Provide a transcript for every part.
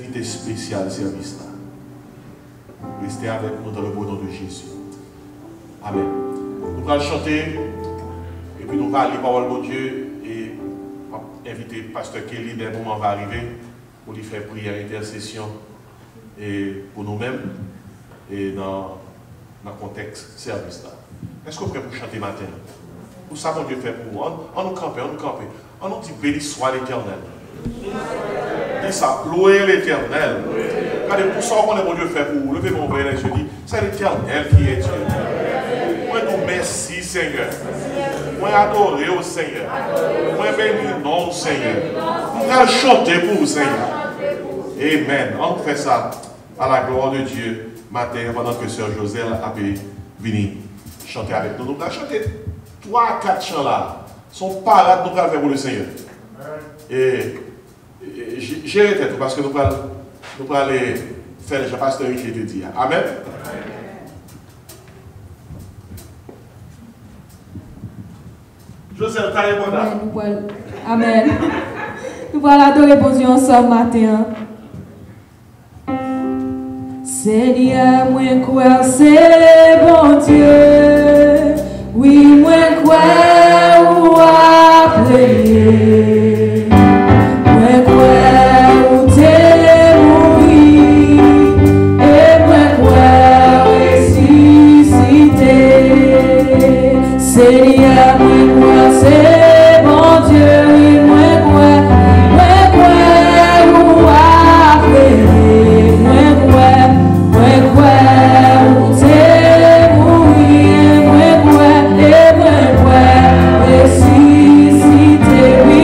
Invité spécial service là. Restez avec nous dans le beau nom de Jésus. Amen. Nous allons chanter et puis nous allons lire la parole de Dieu et inviter Pasteur Kelly dès le moment va arriver pour lui faire prière, intercession et pour nous-mêmes et dans le contexte service là. Est-ce que vous êtes prêts pour chanter matin? Pour ça, mon Dieu fait pour nous. On nous campe, on nous campe. On nous dit béni soit l'Éternel. Dis ça, louez l'Éternel. Regardez, pour ça qu'on est mon Dieu fait pour vous. Levez mon verre et je dis, c'est l'Éternel qui est Dieu. Moi, nous merci Seigneur. Moi, adorer au Seigneur. Moi, bénir le nom au Seigneur. Nous allons chanter pour vous, Seigneur. Amen. On fait ça à la gloire de Dieu matin pendant que Sœur Joselle a venir chanter avec nous. Nous allons chanter 3-4 chants là. Son parade nous allons faire pour le Seigneur. Et j'ai tête parce que nous allons aller faire le pasteur qui te dit. Amen. Joseph, t'as répondu. Amen. Nous allons adorer pour Dieu ensemble matin. Seigneur, moi crois c'est bon Dieu. Oui, moi crois ou appeler. Moi crois ou t'es mourir. Et moi crois ressusciter. Seigneur, moi crois c'est bon Dieu. Oui, moi crois ou appeler. Moi crois ou t'es mourir. Moi crois et moi crois ressusciter. Oui,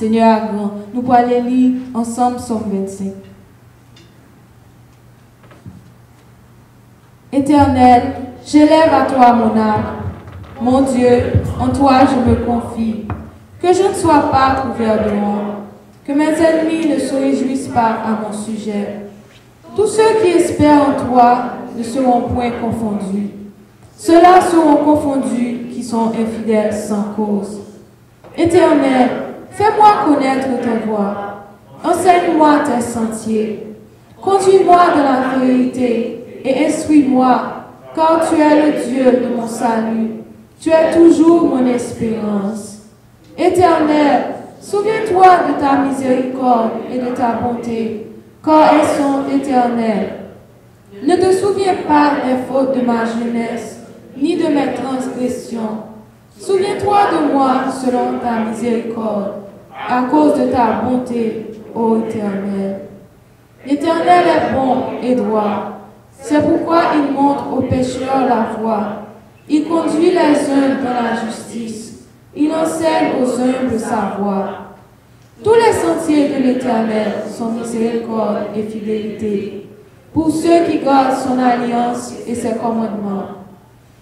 Seigneur grand, nous pourrons aller lire ensemble Somme 25. Éternel, j'élève à toi mon âme. Mon Dieu, en toi je me confie. Que je ne sois pas couvert de honte, que mes ennemis ne se réjouissent pas à mon sujet. Tous ceux qui espèrent en toi ne seront point confondus. Ceux-là seront confondus qui sont infidèles sans cause. Éternel, fais-moi connaître ta voie. Enseigne-moi tes sentiers. Conduis-moi dans la vérité et instruis-moi, car tu es le Dieu de mon salut. Tu es toujours mon espérance. Éternel, souviens-toi de ta miséricorde et de ta bonté, car elles sont éternelles. Ne te souviens pas des fautes de ma jeunesse, ni de mes transgressions. Souviens-toi de moi selon ta miséricorde, à cause de ta bonté, ô Éternel. L'Éternel est bon et droit. C'est pourquoi il montre aux pécheurs la voie. Il conduit les uns dans la justice. Il enseigne aux humbles sa voie. Tous les sentiers de l'Éternel sont miséricorde et fidélité pour ceux qui gardent son alliance et ses commandements.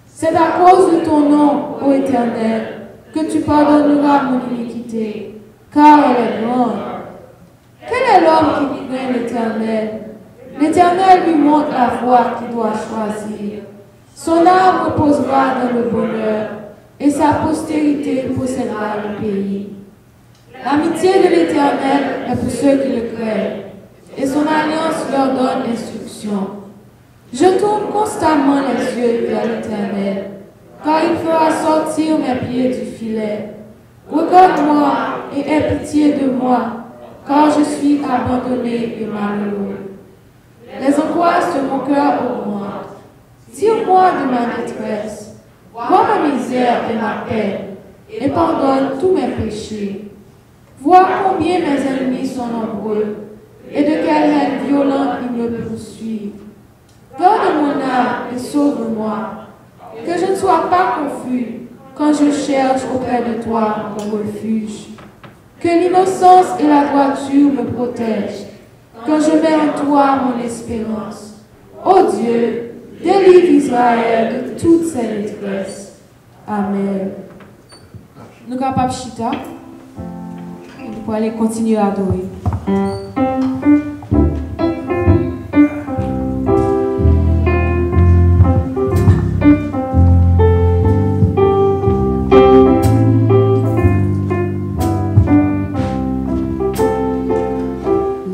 C'est à cause de ton nom, ô Éternel, que tu pardonneras mon iniquité, car elle est grande. Quel est l'homme qui craint l'Éternel? L'Éternel lui montre la voie qu'il doit choisir. Son âme reposera dans le bonheur, et sa postérité possédera le pays. L'amitié de l'Éternel est pour ceux qui le craignent, et son alliance leur donne instruction. Je tourne constamment les yeux vers l'Éternel, car il fera sortir mes pieds du filet. Regarde-moi et aie pitié de moi, car je suis abandonné et malheureux. Les angoisses de mon cœur augmentent. Tire-moi de ma détresse. Vois ma misère et ma peine, et pardonne tous mes péchés. Vois combien mes ennemis sont nombreux, et de quelle haine violente ils me poursuivent. Garde mon âme et sauve-moi, que je ne sois pas confus quand je cherche auprès de toi mon refuge. Que l'innocence et la droiture me protègent, quand je mets en toi mon espérance. Ô Dieu, délivre Israël de toutes ses détresses. Amen. Nous sommes capables de chita. Nous pouvons aller continuer à adorer.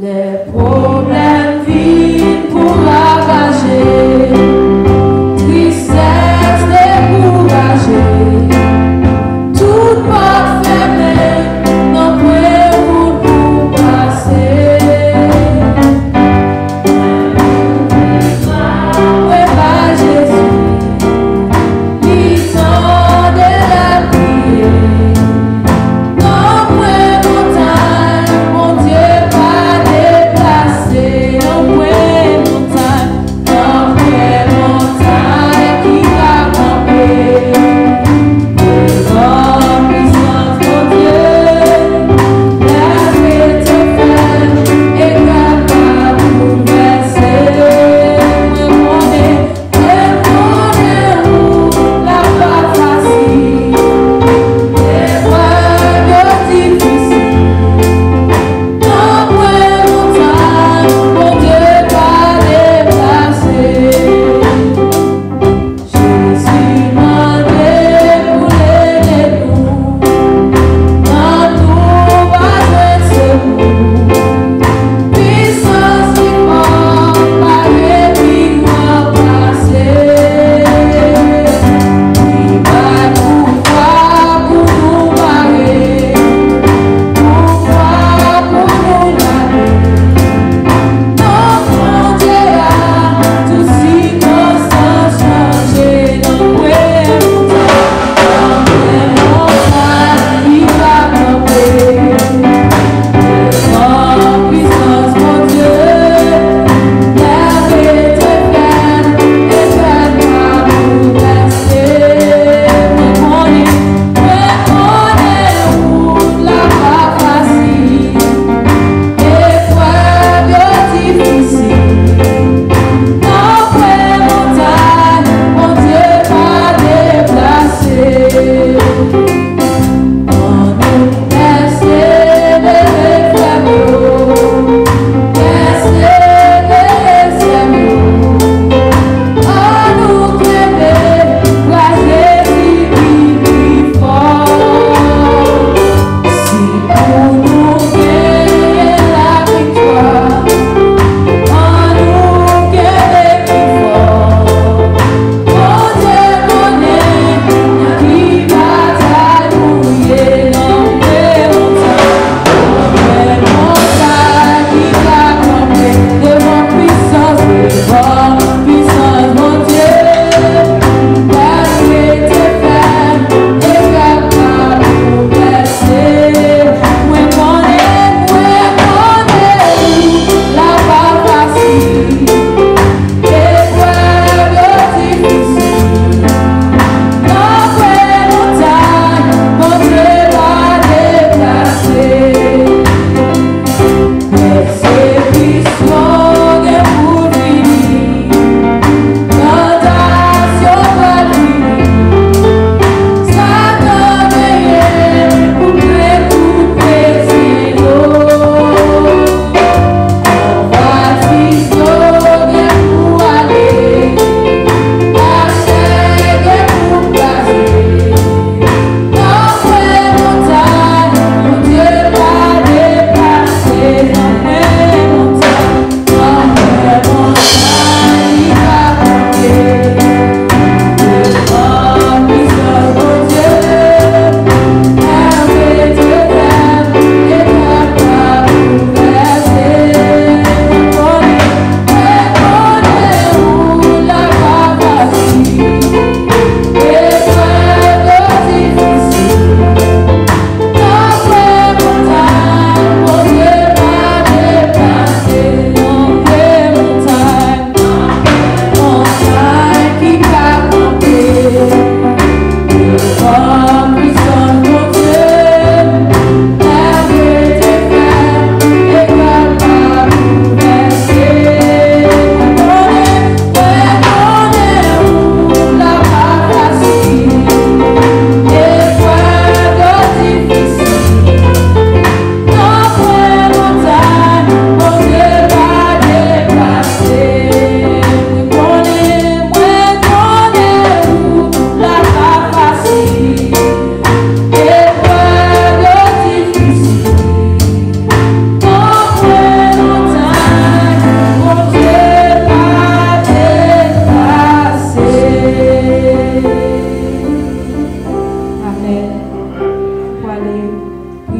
Les problèmes viennent pour ravager, tristesse découragée, toute porte fermée, non peut pour nous passer.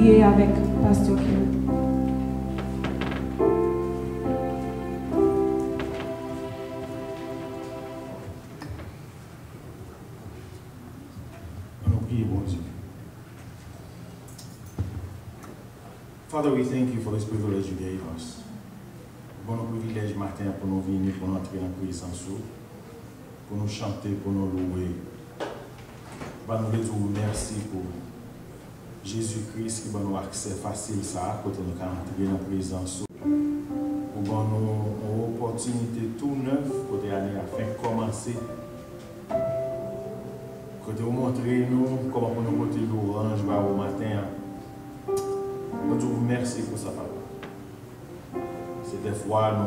prier avec Pasteur Kim. Father, we thank you for this privilege you gave us. Bon privilège matin pour nous venir, pour nous entrer dans la présence, pour nous chanter, pour nous louer. Nous vous merci pour Jésus-Christ qui va nous accès facile ça, pour nous entrer dans la présence. Pour nous une opportunité tout neuf pour aller afin de commencer. Pour vous montrer nous comment nous porter l'orange au matin. Nous vous remercions pour ça, papa. C'est des fois nous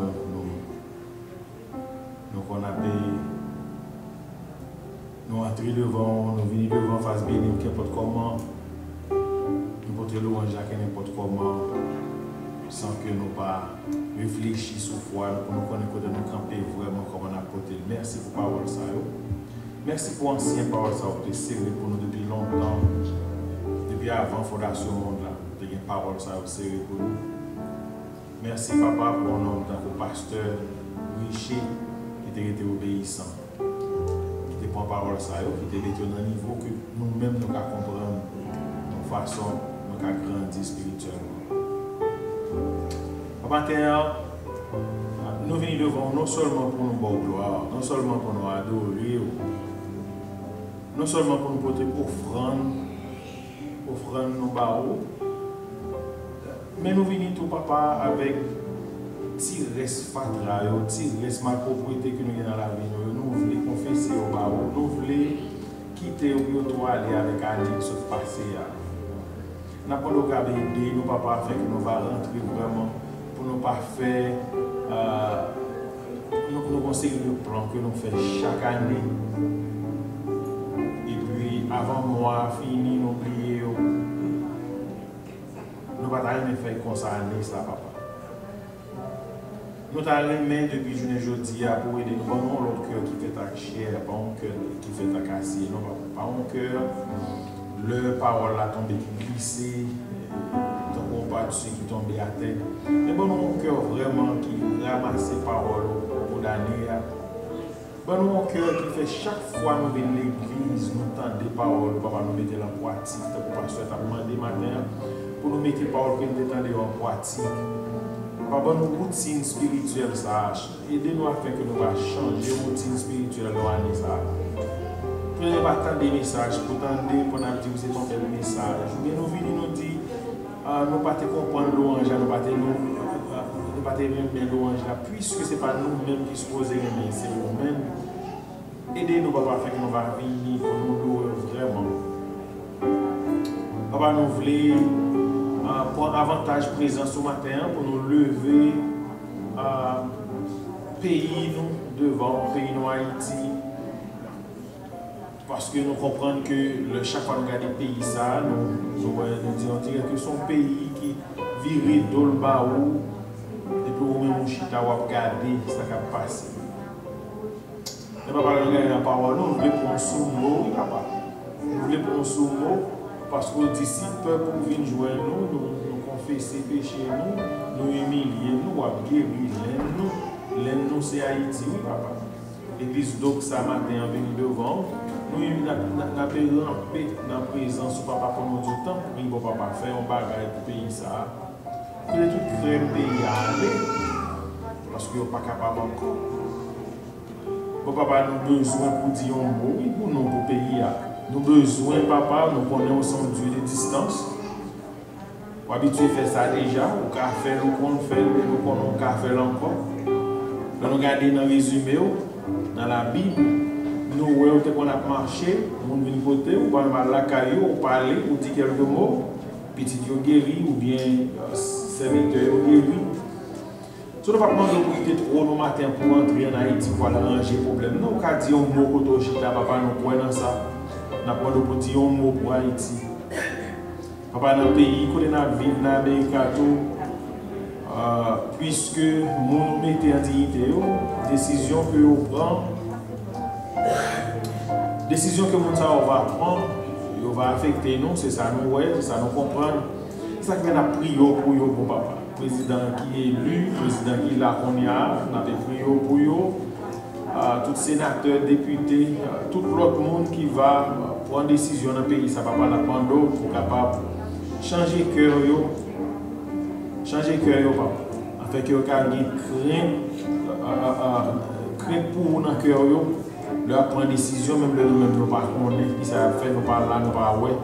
entrons devant, nous venons devant face bénie, n'importe comment. Nous portons l'orange à n'importe comment, sans que nous pas réfléchissions sur foi, pour nous connaître que nous camper vraiment comme on a porté. Merci pour la parole ça. Merci pour l'ancien parole ça, vous servi pour nous depuis longtemps, depuis avant la fondation du monde là. Une parole ça aussi pour nous. Merci papa pour un homme tant que pasteur Richer qui était obéissant. Qui te prend parole ça, qui te met dans un niveau que nous-mêmes nous comprendre de façon nous grandir spirituellement. Papa, nous venons devant non seulement pour nous bonne gloire, non seulement pour nous adorer, non seulement pour nous porter offrande nos barreaux. Mais nous venons tout papa avec petit reste fatra, petit reste ma propriété que nous avons dans la vie. Nous voulons confesser au barreau, nous voulons quitter au bureau aller avec Annie sur le passé. Nous n'avons pas aider nous papa afin que nous allons rentrer vraiment pour ne pas faire nous conseiller le plan que nous faisons chaque année. Et puis avant moi fini nous prier. Nous ne pouvons pas faire comme ça, papa. Nous avons depuis jeudi pour aider nous, non l'autre cœur qui fait ta chair, pas un cœur qui fait ta cassier, non pas un cœur, le parole a tombé qui glissait, ton pas de ceux qui tombaient à terre. Mais bon, un cœur vraiment qui ramasse les paroles pour l'année. Bon, un cœur qui fait chaque fois nous venons à l'église, nous entendons des paroles, papa nous mettons la pratique, pour pasteur t'a demandé matin. Pour nous mettre les paroles que nous entendons en pratique. Papa, nos routines spirituelles, ça aidez-nous afin que nous allons changer nos routines spirituelles dans l'année. Prenez pas tant de messages, pour tendre, pour nous dire que c'est un tel message. Mais nous venons nous dire, nous ne pouvons pas comprendre l'orange, nous ne pouvons pas aimer l'orange, puisque ce n'est pas nous-mêmes qui supposons aimer, c'est nous-mêmes. Aidez-nous, papa, afin que nous allons venir pour nous louer vraiment. Papa, nous voulons pour avantage présent ce matin pour nous lever pays nous devant pays nous Haïti parce que nous comprenons que chaque fois que nous regardons le pays ça nous disons que son pays qui vire dans le baou et puis nous même chita ou regarder ce qui a passé. Et papa nous regarde la parole nous voulons prendre un sous-mot papa nous voulons prendre un sous-mot parce que les disciples pour venir joindre nous confesser péché nous humilier, nous guérir, nous c'est Haïti, oui papa. L'église donc ça matin en venir devant, nous avons rampé dans la présence du papa pour nous du temps, oui bon papa faire un bagage pour payer ça. Que tout crème pays à aller, parce que nous ne sommes pas capables encore. Bon papa nous avons besoin pour dire un mot, oui pour nous pour payer. Nous avons besoin, papa, nous connaissons ensemble de distance. Nous sommes habitués à faire ça déjà, nous pouvons faire, nous pouvons faire encore. Nous regardons dans le résumé, dans la Bible, nous voyons qu'on a marché, nous venons voter, nous parlons de la caillou, nous parlons, nous disons quelques mots, petit guéri ou bien serviteur guéri. Si nous ne pouvons pas demander trop le matin pour entrer en Haïti pour arranger le problème, nous pouvons dire un mot pour Toshita, papa, nous pouvons dans ça. Nous pouvons dire un mot pour Haïti. Papa, dans le pays, quand on vit dans l'Amérique, puisque nous mettons en dignité, décision que nous prenons, décision que nous va prendre, va affecter nous, c'est ça nous, ouais, c'est ça nous comprendre. ça que nous avons prié pour vous, bon papa. Président qui est élu, président qui est là qu'on y a, nous avons prié pour vous. Tous les sénateurs, députés, tout l'autre monde qui va prendre une décision dans le pays, ça va pas la prendre pour capable changer le cœur, papa. Afin que vous ayez crainte pour vous dans le cœur, leur prendre une décision, même le nous ne pas connaître, qui ça fait, nous pas là, nous pas ouais.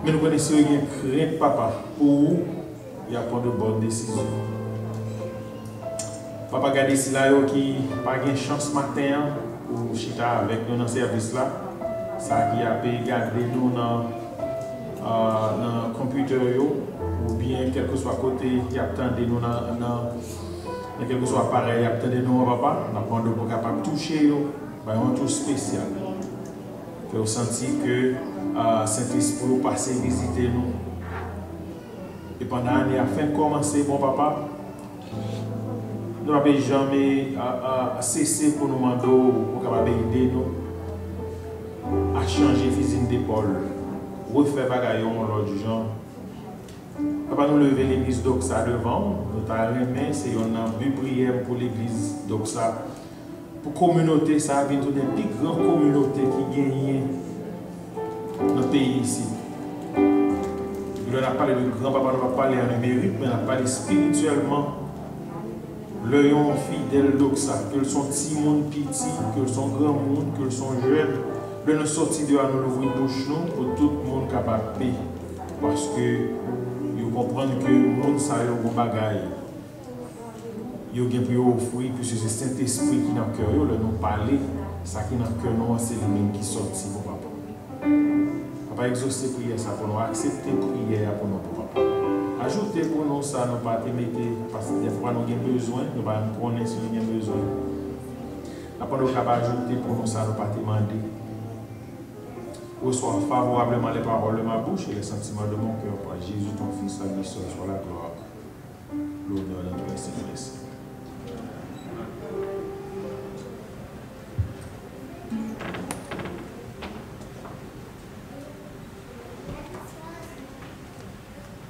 Mais nous connaissons une crainte, papa, pour vous, il y a prendre de bonnes décisions. Papa gardez si là qui pas de chance matin pour chita avec nous dans le service là. Ça qui a pu garder nous dans le computer ou bien quel que soit côté qui attendait nous dans quel que soit appareil attendait nous papa. Nous avons pour capable toucher un tour spécial. Fait sentir que Saint-Esprit passer visiter nous. Et pendant l'année a fin commencer bon papa. Nous n'avons jamais cessé pour nous demander pour aider nous à changer physique d'épaule, refaire bagaille l'autre genre. Papa nous lever l'église d'Oxa devant, nous avons remis, c'est une but prière pour l'église d'Oxa. Pour la communauté, ça a une des plus grandes communautés qui gagnent dans le pays ici. Il n'a pas parlé de grand-papa, on va parler en numérique, mais on a parlé spirituellement. Le yon fidèle d'Oxa, que sont petits monde petit, que sont grand monde, que sont jeunes, le nous sortir de nous ouvrir bouche nous pour tout le monde capable de payer. Parce que vous comprenez que le monde ça yo bon bagaille. Yo gen pour offrir puisque c'est Saint-Esprit qui dans cœur yo, le nous parler, ça qui dans cœur nous c'est lui même qui sorti pour papa. Papa exaucer prière ça pour nous accepter prière pour nous papa. Ajoutez pour nous ça, nous pas te mettre, parce que des fois nous avons besoin, nous ne pas connaître si nous avons besoin. Après nous avons ajouté pour nous ça, nous pas te demander. Reçois favorablement les paroles de ma bouche et les sentiments de mon cœur par Jésus ton Fils, la mission soit la gloire, l'honneur de notre Saint-Esprit.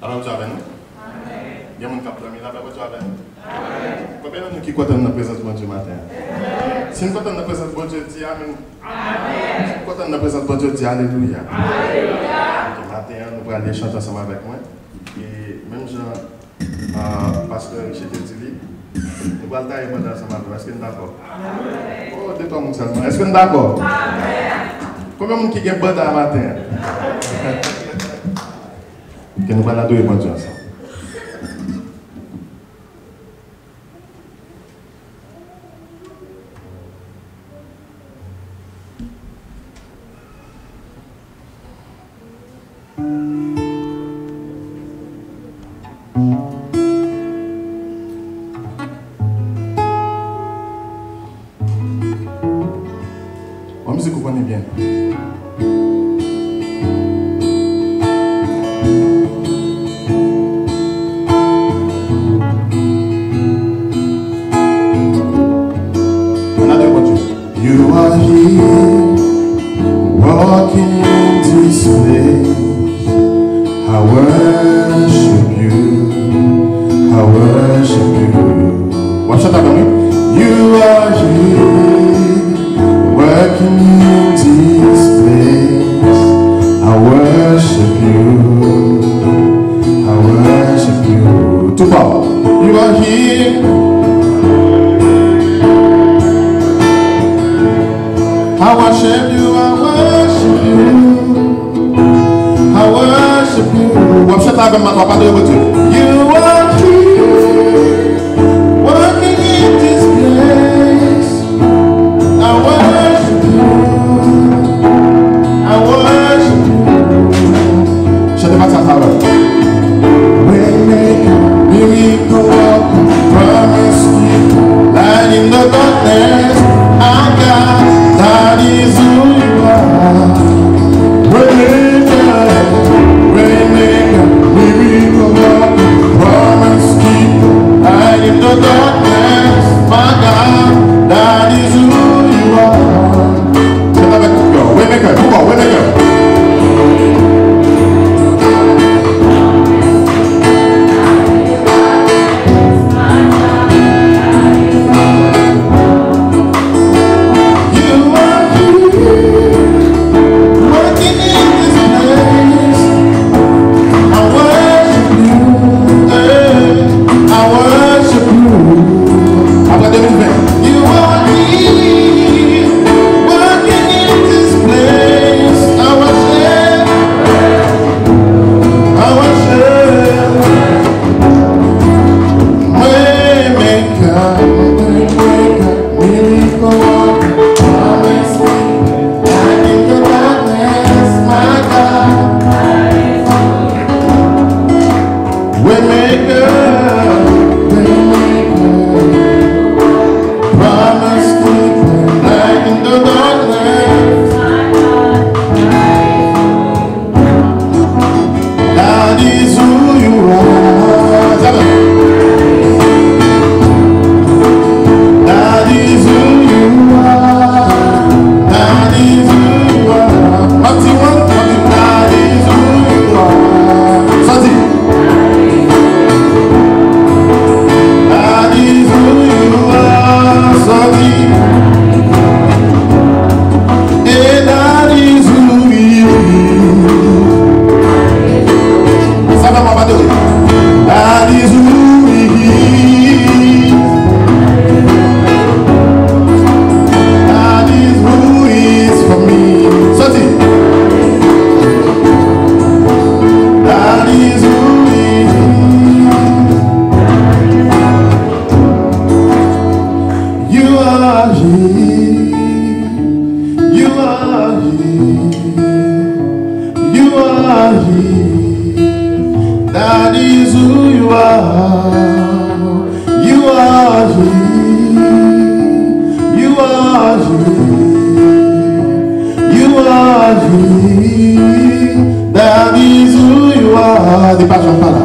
Alors, tu as venu? Il y a mon cap de la tu as venu? Combien de nous qui comptent dans la présence de Dieu matin? Si nous comptons dans la présence de Dieu, dis Amen. Si nous comptons dans la présence de Dieu, dis Alléluia. Matin, nous allons chanter ensemble avec moi. Et même Jean, pasteur Richard Tilly, nous allons tailler ensemble avec moi. Est-ce que nous sommes d'accord? Oh, deux trois seulement. Est-ce que nous sommes d'accord? Combien de gens qui ont un bon matin? Que nous allons adorer Dieu ensemble. La musique, vous connaissez bien. You are here, walking in this place. I worship you, I worship you. What's that about me? You are here, working in this place. I worship you, I worship you. Too far. You are here. I worship you, I worship you, I worship you. Worship avec ma papa de Dieu. You are here, working in this place. I worship you, I worship you. Chante pas ça parole. Waymaker, miracle worker, promise keeper, light in the darkness. I got. That is who you are. Waymaker, miracle worker, That is who you are. That is who you are. That is who you are. What you want? That is who you are. Something. That is who you are. Something. And that is who you are. That is who he is. That is who he is for me. Something. That is who he is. You are he. You are he. You are he. That is who you are. You are he. You are he. You are he. That is who you are. Dépassons par là.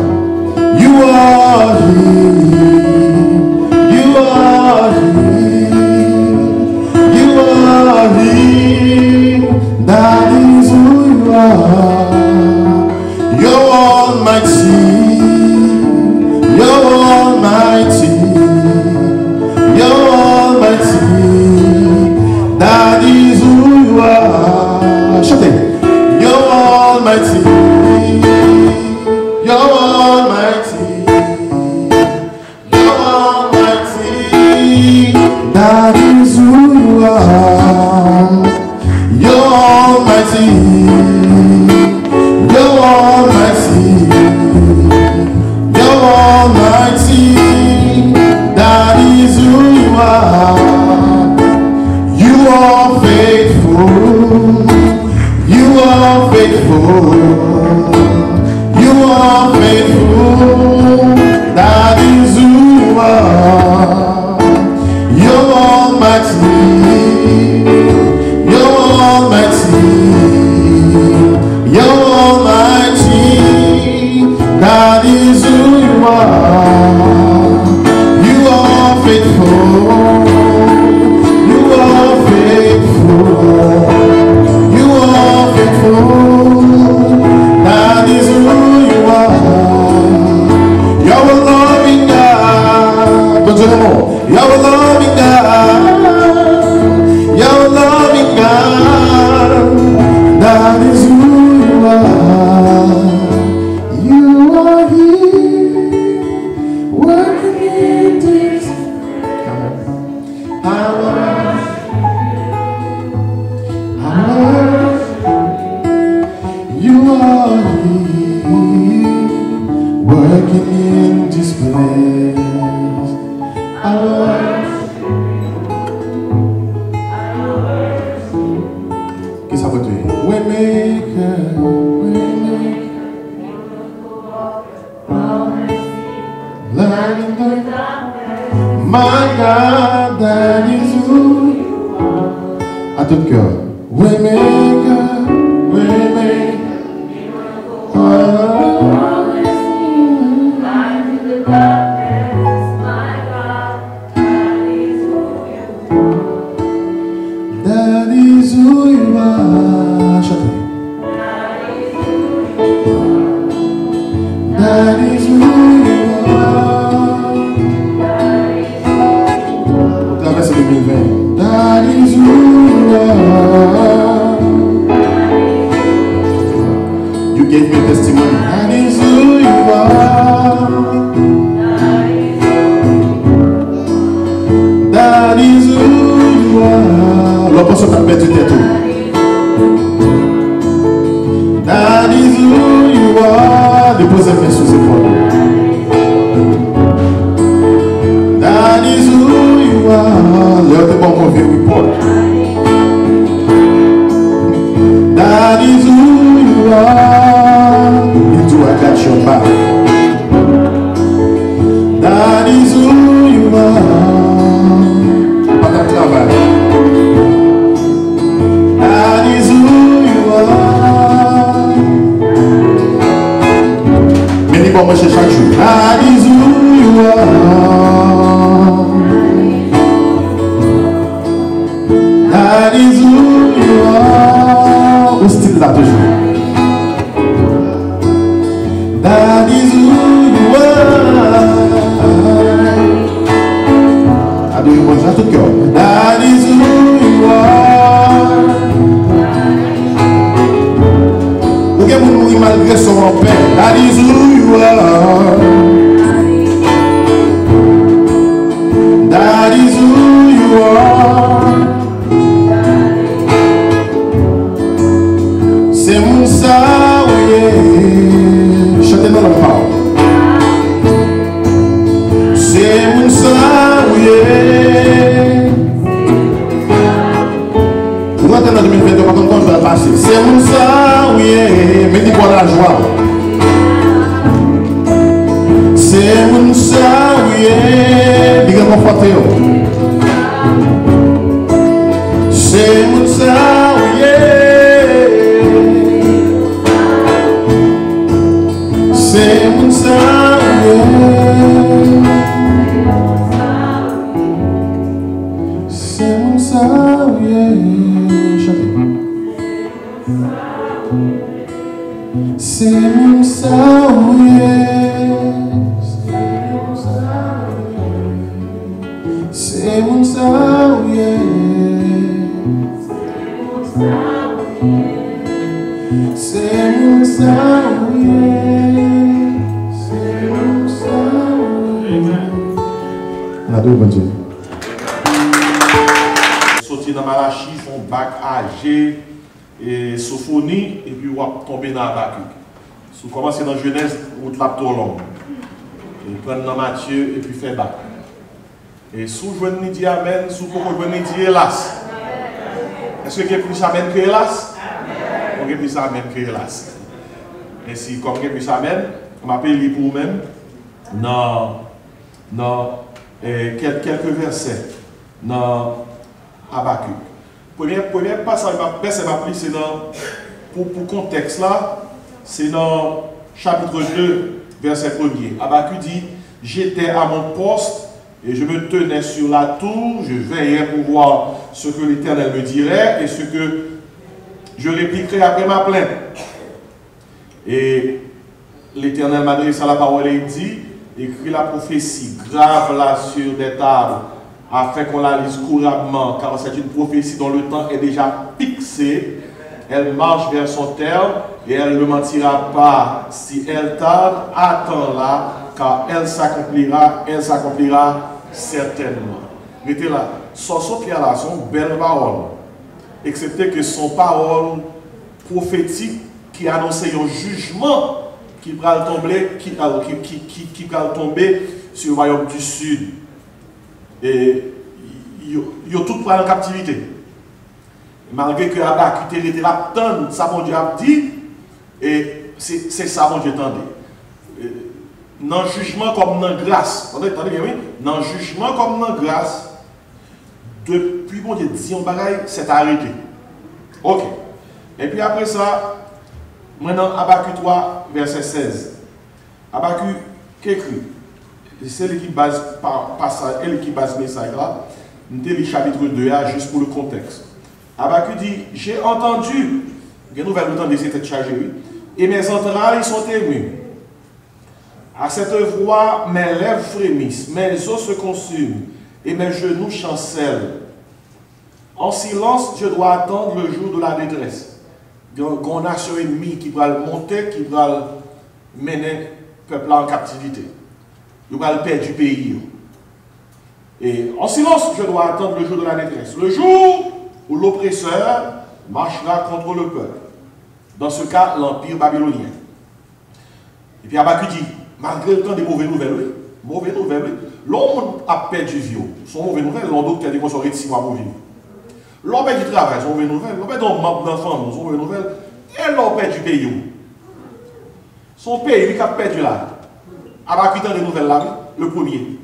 You are he. You are he. You are he. That is who you are. You're almighty, you're almighty, you're almighty. That is who you are. Chantez. You're almighty, you're almighty, you're almighty. That is who you are. You're almighty. You're almighty, you're almighty, that is who you are. You are faithful, you are faithful, you are faithful, that is who you are. You're almighty, you're almighty. You're almighty, that is who you are. You are faithful, you are faithful, you are faithful, that is who you are. You're a loving God, don't you know? You're a loving God, you're a loving God, that is who you are here, working in this hour. You are here, working in this place. Qu'est-ce que ça veut dire? Waymaker. My God, that is who you are. À tout cœur. Waymaker, waymaker. That is who you are. Chantez. That is who you are. Traverse 2020. That is who you are. You gave me a testimony. That is who you are. That is who you are. L'on pense à perdre du tête. That is who you are. Déposez les mains sous les épaules. That is who you are. L'heure de bon mauvais report. That is who you are. Into I got your back. That is who you are. Pas de travail. That is who you are. il va marcher chaque jour. That is who you are. That is who you are. Au style là toujours. That is who you are. Adorez bon Dieu à tout cœur. That is who you are. Vous avez mourir malgré son père. That is who you are. That is who you are. C'est mon saouye. Chantez dans la parole. C'est mon saouye. Vous rentrez dans 2022, pas comme quand je vais passer. C'est mon saouye. Mettez quoi la joie. C'est mon saouye. Diga conforté. C'est mon saouye. C'est mon saouye. C'est mon saouye. C'est mon saouye. C'est mon saouye. C'est mon saouye. Adore bon Dieu. Sorti dans Malachi, font bac AG et Sophonie, et puis on va tomber dans Habakkuk. Si vous commencez dans Genèse, vous êtes là tout long. Et prendre dans Matthieu et puis faire bac. Et si vous venez dire Amen, si vous venez dire Hélas. Est-ce qu'il y a plus Amen que Hélas? Il y a plus Amen que Hélas. Et si, comme il y a plus Amen, on m'appelle pour vous-même. Non. Quelques versets dans Habakkuk. Premier passage, c'est dans, pour contexte là, c'est dans chapitre 2, verset 1er. Habakkuk dit, j'étais à mon poste et je me tenais sur la tour, je veillais pour voir ce que l'Éternel me dirait et ce que je répliquerai après ma plainte. Et l'Éternel m'a adressé à la parole et il dit, écrit la prophétie, grave-la sur des tables, afin qu'on la lise couramment, car c'est une prophétie dont le temps est déjà fixé. Elle marche vers son terme et elle ne mentira pas. Si elle tarde, attends-la, car elle s'accomplira certainement. Mettez là, son clair là, son belle parole, excepté que son parole prophétique qui annonçait un jugement qui va tomber sur le royaume du Sud. Et ils ont tout pris en captivité. Malgré que Habakkuk était là, ça mon Dieu a dit, et c'est ça mon Dieu tendait. Dans le jugement comme dans la grâce, entendez bien, oui? Dans le jugement comme dans la grâce, depuis mon Dieu dit un bagaille, c'est arrêté. Ok. Et puis après ça, maintenant, Habakkuk 3, verset 16. Habakkuk, qu'écrit? C'est lui qui base passage, elle qui base le message là. Nous avons le chapitre 2, juste pour le contexte. Habakkuk dit, j'ai entendu, il y a une nouvelle temps de cette charge, et mes entrailles sont émues. À cette voix, mes lèvres frémissent, mes os se consument, et mes genoux chancellent. En silence, je dois attendre le jour de la détresse. Une nation ennemie qui va monter, qui va mener le peuple en captivité. Il va perdre du pays. Et en silence, je dois attendre le jour de la détresse. Le jour où l'oppresseur marchera contre le peuple. Dans ce cas, l'empire babylonien. Et puis Habakkuk dit, malgré le temps des mauvaises nouvelles, l'homme a perdu vie. Son mauvaise nouvelle, l'on docteur dit qu'on serait 6 mois pour vivre. L'homme perd du travail, son mauvaise nouvelle. L'homme perd d'un membre d'enfant, son mauvaise nouvelle. Et l'homme perd du pays. Son pays, il a perdu là. Habakkuk dans les nouvelles là, le premier.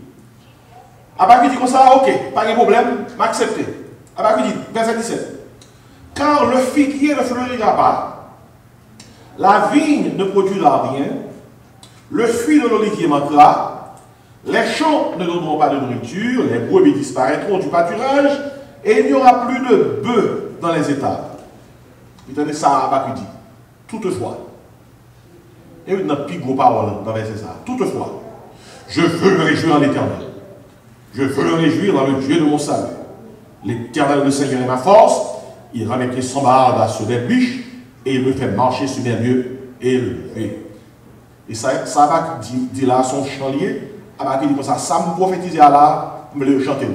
Habakkuk dit comme ça, ok, pas de problème, m'accepter. Habakkuk dit, verset 17. Car le figuier ne fleurira pas, la vigne ne produira rien, le fruit de l'olivier manquera, les champs ne donneront pas de nourriture, les brebis disparaîtront du pâturage, et il n'y aura plus de bœufs dans les étables. Vous entendez ça, Habakkuk dit. Toutefois, et une plus gros parole dans verset ça. Toutefois, je veux me réjouir en l'Éternel. Je veux me réjouir dans le Dieu de mon salut. L'Éternel, le Seigneur est ma force. Il rend mes pieds semblables à ceux des biches et il me fait marcher sur des lieux élevés. Et ça Habakkuk dit là, son chanlier, Habakkuk dit comme ça me prophétise à là, me le chanter.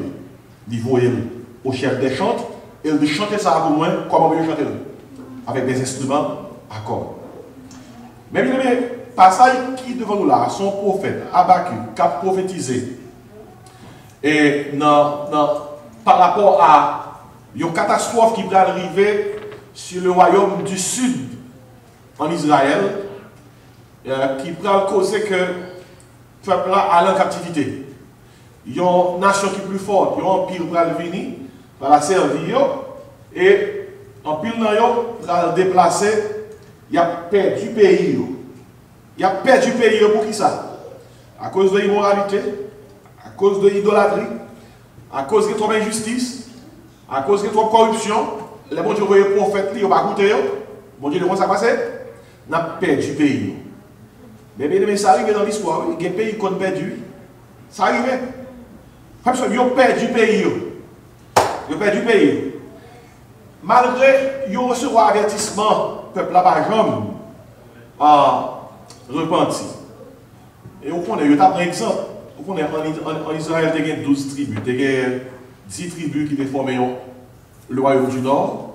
Il voit au chef des chantes, et il dit chanter ça pour moi, comment me le chanter avec des instruments à cordes. Mais bien aimé, passage qui devant nous là, son prophète Habakkuk qui a prophétisé et par rapport à une catastrophe qui va arriver sur le royaume du sud en Israël, qui va causer que le peuple là allait en captivité. Il y a une nation qui est plus forte, il y a un empire qui va venir, va la servir, et en pile va déplacer, il a perdu du pays. Il a perdu du pays pour qui ça? À cause de l'immoralité, à cause de l'idolâtrie, à cause de trop d'injustice, à cause de trop corruption. Les bons dieux voyaient prophètes, ils n'ont pas goûté. Bon Dieu, comment ça passe? On a perdu du pays. Mais ça arrive dans l'histoire, il y a des pays qui ont perdu. Ça arrive. Ils ont perdu du pays. Ils ont perdu du pays. Malgré qu'ils reçoivent un avertissement, le peuple n'a pas jamais repenti. Et on connaît, je t'apprends un exemple. On connaît en Israël, il y a 12 tribus, il y a 10 tribus qui ont formé le royaume du Nord.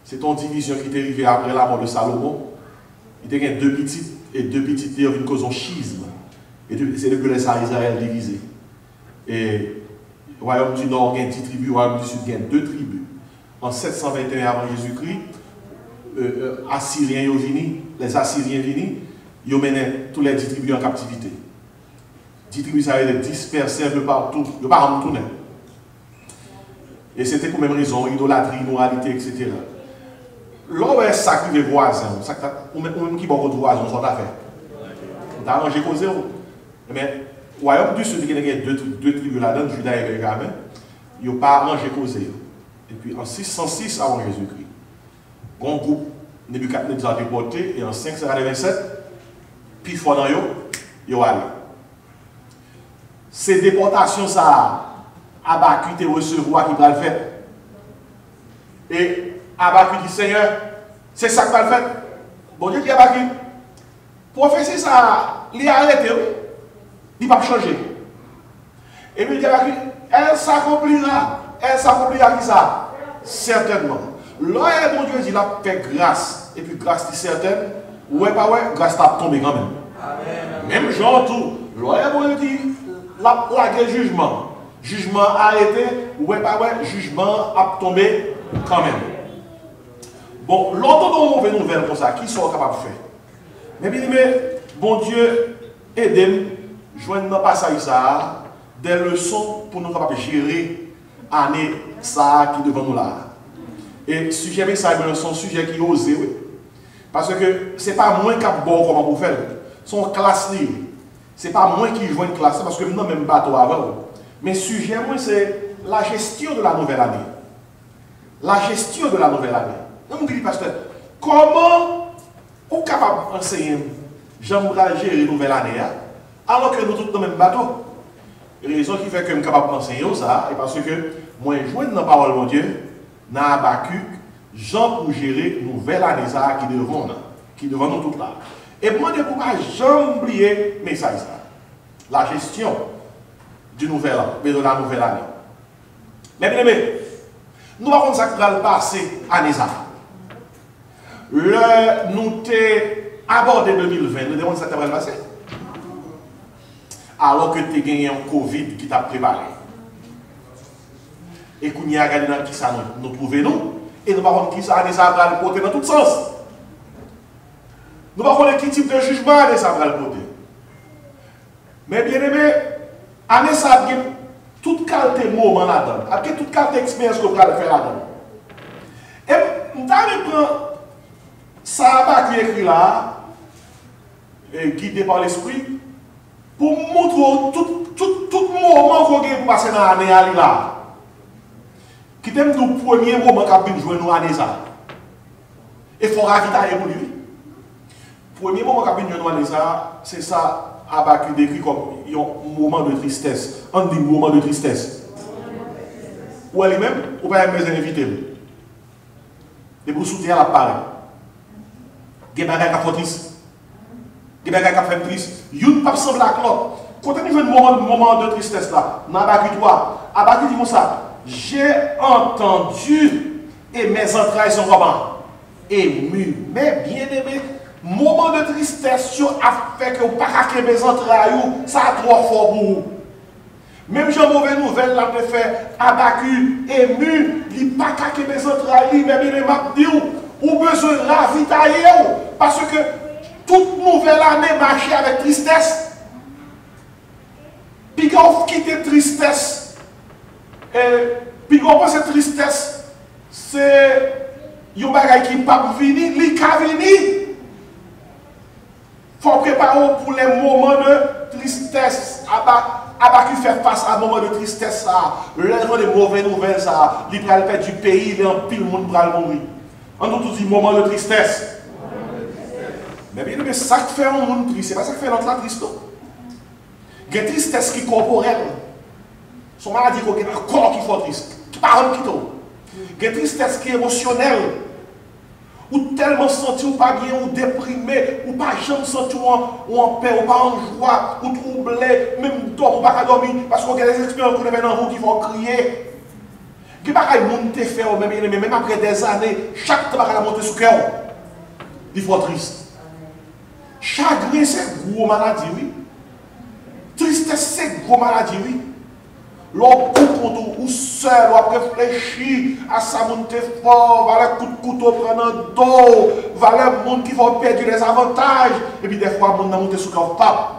C'est une division qui est arrivée après la mort de Salomon. Il y a 2 petites, et 2 petites qui ont causé un schisme. Et c'est depuis ça Israël divisé. Et le royaume du Nord, il y a 10 tribus, le royaume du Sud, il y a 2 tribus. En 721 avant Jésus-Christ, Assyriens sont venus, les Assyriens sont venus, ils ont mené tous les 10 tribus en captivité. 10 tribus, ça a été dispersées un peu partout, ils n'ont pas retourné. Et c'était pour la même raison, idolâtrie, immoralité, etc. L'homme est sacré voisin, ou même qui beaucoup de voisins, sont affaires. On a arrangé cause. Mais le royaume du Sud, il y a 2 tribus là-dedans, Juda et Benjamin, ils n'ont pas arrangé cause. Et puis en 606 avant Jésus-Christ, un groupe Nebuchadnezzar a déporté, et en 527, puis fort dans yo allé. Ces déportations, ça, Habakkuk te recevoir qui va le faire. Et Habakkuk dit, Seigneur, c'est ça qui va le faire. Bon Dieu dit Habakkuk, prophétie ça, il a arrêté, il va changer. Et puis il dit Habakkuk, elle s'accomplira qui ça? Certainement. Là, bon Dieu dit, il a fait grâce. Et puis grâce dit certaine, ouais, pas ouais, grâce t'a tombé quand même. Amen. Même genre tout. Là, bon Dieu dit, la jugement. Jugement arrêté, ouais, pas ouais, jugement a tombé quand même. Bon, l'autre mauvaise nouvelle comme ça, qui sont capables de faire? Mais bien aimé, bon Dieu, aidez-nous, joignez dans passage ça, des leçons pour nous capables de gérer l'année ça qui devant nous là. Et sujet mais ça c'est un sujet qui est osé, oui. Parce que ce n'est pas moi qui a bon comment vous faire. Son classe libre. Ce n'est pas moi qui joue une classe parce que nous n'avons même pas bateau avant. Mais le sujet, moi, c'est la gestion de la nouvelle année. La gestion de la nouvelle année. Je me dis, pasteur, comment on est capable d'enseigner j'aimerais gérer la nouvelle année alors que nous tous dans le même bateau? La raison qui fait que je suis capable d'enseigner ça, c'est parce que moi, je joue dans la parole de mon Dieu, dans Habakkuk, Jean pour gérer la nouvelle année qui devant nous toutes là. Et moi, je ne peux pas jamais oublier le message ça. La gestion du nouvel an, mais de la nouvelle année. Mais bien aimé, nous avons ça qui va le passer année ça. Nous avons abordé 2020, nous avons ça qui va le passer. Alors que tu as gagné un Covid qui t'a préparé. Et qu'on y a regardé dans qui ça nous trouvons nous, et nous ne savons pas qui ça va le porter dans tout sens. Nous ne savons pas quel type de jugement ça va le porter. Mais bien aimé, année ça a toute qualité de moment là-dedans, avec toute qualité d'expérience qu'on va faire là-dedans. Et nous avons ça qui est écrit là, guidé par l'esprit, Pour montrer tout moment qu'on a pour passer dans l'année là. Qui t'aime le premier moment qu'on a joué dans l'année ça. Et il faut ravitailler pour lui. Le premier moment qu'on a joué dans l'année ça, c'est ça. Habakkuk décrit comme un moment de tristesse. On dit moment de tristesse. Ou elle-même, ou pas mes invités. Et pour soutenir la parole. Il y a des gens qui sont tristes. Il y a des gens qui sont tristes. Il n'y a pas semble à l'autre. Quand on a un moment de tristesse là, dans Habakkuk 3, Habakkuk dit comme ça, j'ai entendu et mes entrailles sont comment? Émues. Mais bien aimé, moment de tristesse a fait que vous ne pouvez pas mes entrailles, ça a trop fort pour vous. Même Jean Mauvaise Nouvelle l'a fait Habakkuk ému, il n'a pas qu'à mes entrailles, mais il m'a dit, ou besoin de ravitailler, parce que toute nouvelle année marche avec tristesse. Puis quand on quitte tristesse, puis quand on pense que tristesse, c'est un bagage qui n'est pas venu, il n'est pas venu. Il faut préparer pour les moments de tristesse. Habakkuk fait face à un moment de tristesse, les mauvaises nouvelles, il va perdre du pays, il est en pile, le monde va mourir. On nous dit moment de tristesse. Mais bien, mais ça qui fait un monde triste, c'est pas ça qui fait notre triste. Il y a une tristesse qui est corporelle. Son maladie qui est un corps qui est triste, qui parle qui tombe. Il y a une tristesse qui est émotionnelle. Ou tellement senti ou pas bien, ou déprimé, ou pas jamais senti ou en paix, ou pas en joie, ou troublé, même dormir ou pas dormir, parce qu'on a des expériences qu'on a dans vous qui vont crier. Il n'y a pas de monde qui fait, même après des années, chaque temps va monter sous le cœur. Il faut triste. Chagrin, c'est gros maladie, oui. Tristesse, c'est gros maladie, oui. L'homme ou seul, ou réfléchir à sa montée fort, va le coup de couteau prendre un dos, va le monde qui va perdre les avantages, et puis des fois, le monde va monter sous le pape.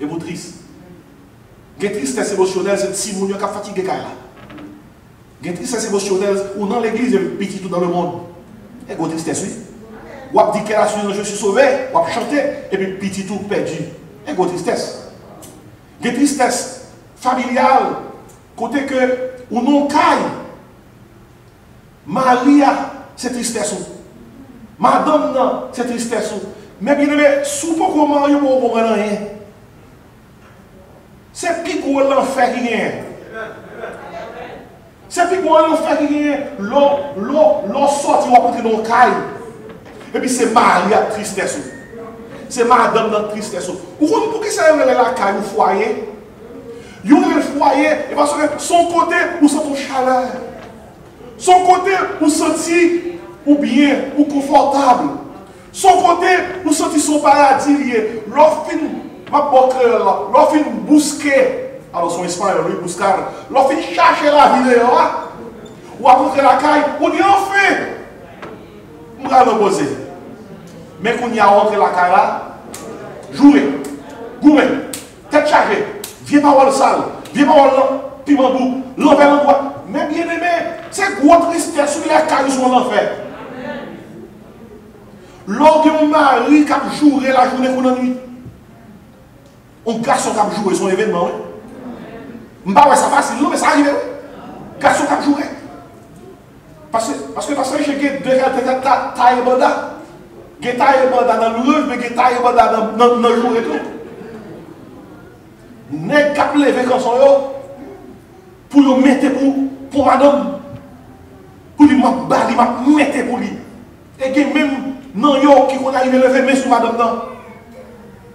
Et vous triste. La tristesse émotionnelle, c'est si vous êtes fatigué. La tristesse émotionnelle, ou dans l'église, et petit tout dans le monde. Et vous tristesse, oui. Ou vous dites que je suis sauvé, ou vous chantez, et puis petit tout perdu. Et vous tristesse. La tristesse familiale, côté que, ou non caille. Maria, c'est tristesse. Madame, non, c'est tristesse. Mais bien aimé, sous pour comment il n'y a rien. C'est pire pour l'enfer qui vient. C'est pire pour l'enfer qui vient. L'eau sorti, on va rentrer dans le caille. Et puis c'est Maria, tristesse. C'est madame, dans tristesse. Pour qui ça est la caille, au foyer? Il y a le foyer, et parce que son côté, vous sentez chaleur. Son côté, vous sentez ou bien, ou confortable. Son côté, vous sentez son paradis lié. L'offre, l'offre bousquer. Alors son espagnol, lui, bouscar. L'offre chercher la vidéo, ou à rentrer la caille, ou dit enfin. On va le poser. Mais quand il y a rentré la caille là, jouer, gourmet, tête chargée. Viens parole sale, viens parole piment doux, l'enfer l'endroit. Mais bien aimé, c'est gros tristesse sur les cailles sur l'enfer. Lors de mon mari qui a joué la journée pour la nuit, un garçon qui a joué son événement, oui. Je ne sais pas si c'est facile, mais ça arrive, oui. Garçon qui a joué. Parce que j'ai deux taille et banda. J'ai taille et banda dans le rêve, mais j'ai taille et banda dans le jour et tout. N'est qu'à lever comme ça, pour le mettre pour madame. Pour lui mettre pour lui. Et même non yo qui qu'on arrive lever mais sur madame non.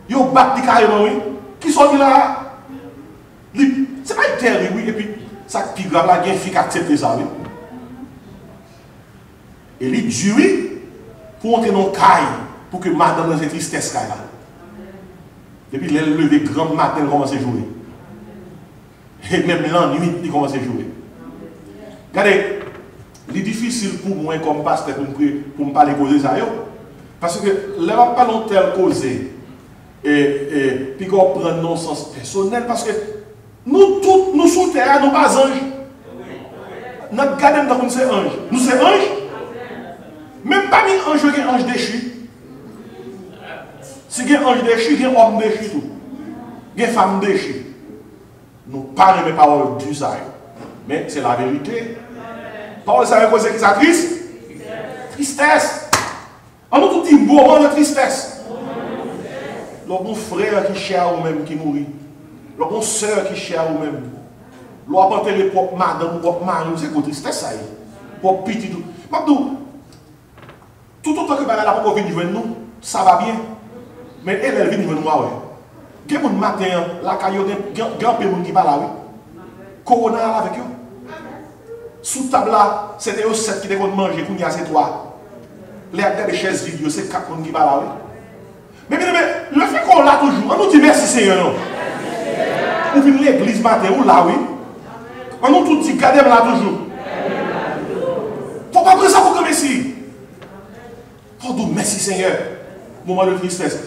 Yo bat carrément oui. Qui sont là? C'est pas terrible oui et puis ça qui grave la gain fi accepter ça oui. Et lui dit oui pour entrer dans caille pour que madame dans cette tristesse caille là. Depuis le lever grand matin, il commence à jouer. Et même la nuit, il commence à jouer. Regardez, il est difficile pour moi comme pasteur pour me parler causer ça. Parce que là, on pas longtemps causer. Et puis qu'on prend nos sens personnel. Parce que nous tous, nous sous terre, nous pas anges. Nous regardons dans nous c'est ange. Nous c'est ange. Même pas mis ange, il y a ange déchu. Si il y a un ange déchu, il y a un homme déchu tout. des femmes déchets. Nous parlons mes paroles du ça. Mais c'est la vérité. Parole ça veut causer qui ça triste? Tristesse. On nous tout dit moment de tristesse. Le bon frère qui cherche ou même qui mourit. Le bon soeur qui cherche ou même. L'on a porté les propres madame, propre mari, c'est quoi tristesse ça? Pour petit tout. Tout autant que la pour venir joindre nous, ça va bien. Mais elle vient joindre moi, ouais. Il y a des matin, la caillou, grand peu qui parle là, oui. Corona avec eux. Sous table là, c'est des 7 qui déconne manger, pour y a c'est 3. Les acteurs de chaises vides, c'est 4 qui parlent là, oui. Mais le fait qu'on l'a toujours, on nous dit merci Seigneur, non? Ou venir l'église matin, ou là, oui. On nous tout dit, gardez-moi là toujours. Faut pas prendre ça pour comme ici. Faut dire merci Seigneur. Moment de tristesse.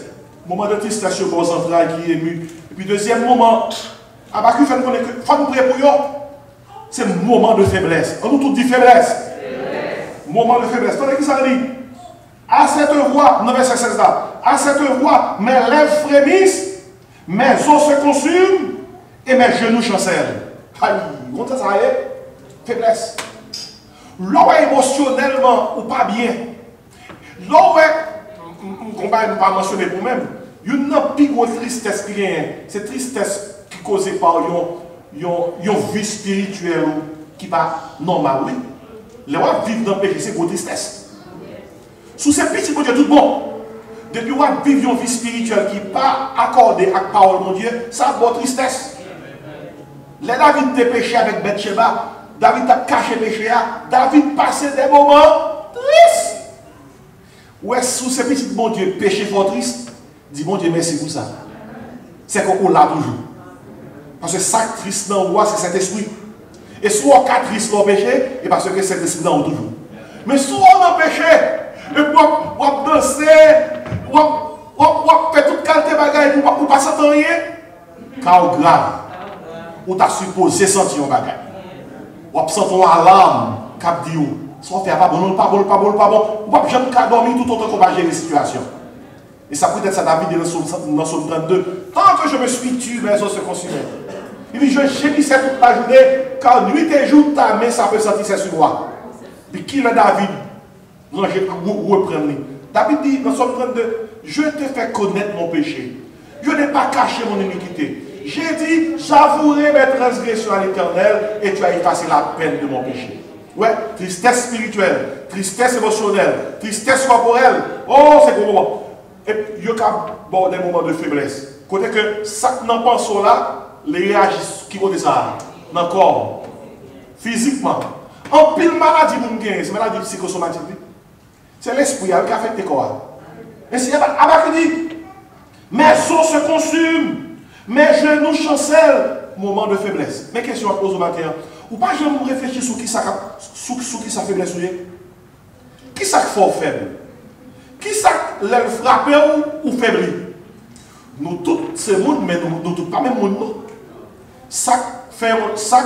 Moment de tristesse sur vos entrailles qui est ému. Et puis deuxième moment, Habakkuk fait connaître que faut nous prier pour eux. C'est un moment de faiblesse. On nous tout dit faiblesse. Moment de faiblesse. Attendez qui ça dit? À cette voix, dans verset 16 là, à cette voix, mes lèvres frémissent, mes os se consument et mes genoux chancellent. Aïe, comment ça est? Faiblesse. L'homme émotionnellement ou pas bien. L'homme, on ne va pas mentionner pour même, il y a une plus grosse tristesse qui est. C'est tristesse qui est causée par une vie spirituelle qui n'est pas normale. Oui. Les gens vivent dans le péché, c'est une tristesse. Sous ces petits Dieu tout bon. Depuis qu'on vit une vie spirituelle qui n'est pas accordée à la parole de Dieu, ça a une tristesse. Les David te péché avec Bathsheba, David a caché le péché, David passait des moments tristes. Ouais, sous ces petits bon Dieu, péché fort triste, dis bon Dieu merci pour ça. C'est qu'on l'a toujours. Parce que ça triste dans le roi, c'est cet esprit. Et soit on a triste dans le péché, et parce que cet esprit dans le toujours. Mais soit on a péché, et puis on danser, on fait toute qualité de bagaille pour ne pas s'entendre rien, car grave. Ou tu as supposé sentir un bagage. Ou tu sens ton alarme, cap dit ou. Soit fait pas bon, pas bon, pas bon, pas bon. Ou pas jamais dormir tout autant qu'on va gérer les situations. Et ça peut être ça David dans son 32. Tant que je me suis tué, mes os se consumaient. Il dit, je gémissais toute la journée, car nuit et jour, ta main, ça peut sentir sur moi. Puis qui le David? Reprendre. David dit dans son 32, je te fais connaître mon péché. Je n'ai pas caché mon iniquité. J'ai dit, j'avouerai mes transgressions à l'Éternel et tu as effacé la peine de mon péché. Ouais, tristesse spirituelle, tristesse émotionnelle, tristesse corporelle. Oh, c'est gros. Et il y a des moments de faiblesse. Côté que ça n'en pense là, les réagissent qui vont ça dans le corps, physiquement. En pile maladie, c'est maladie psychosomatique. C'est l'esprit qui affecte le corps. Et c'est Habakkuk dit, mes os se consument. Mais genoux chancellent, moment de faiblesse. Mes questions à poser au matin. Ou pas jamais réfléchir sur qui ça faiblesse ou qui ça fort faible. Qui ça l'aile frappé ou faibli. Nous tous, c'est le monde, mais nous tous pas même monde. Ça fait ça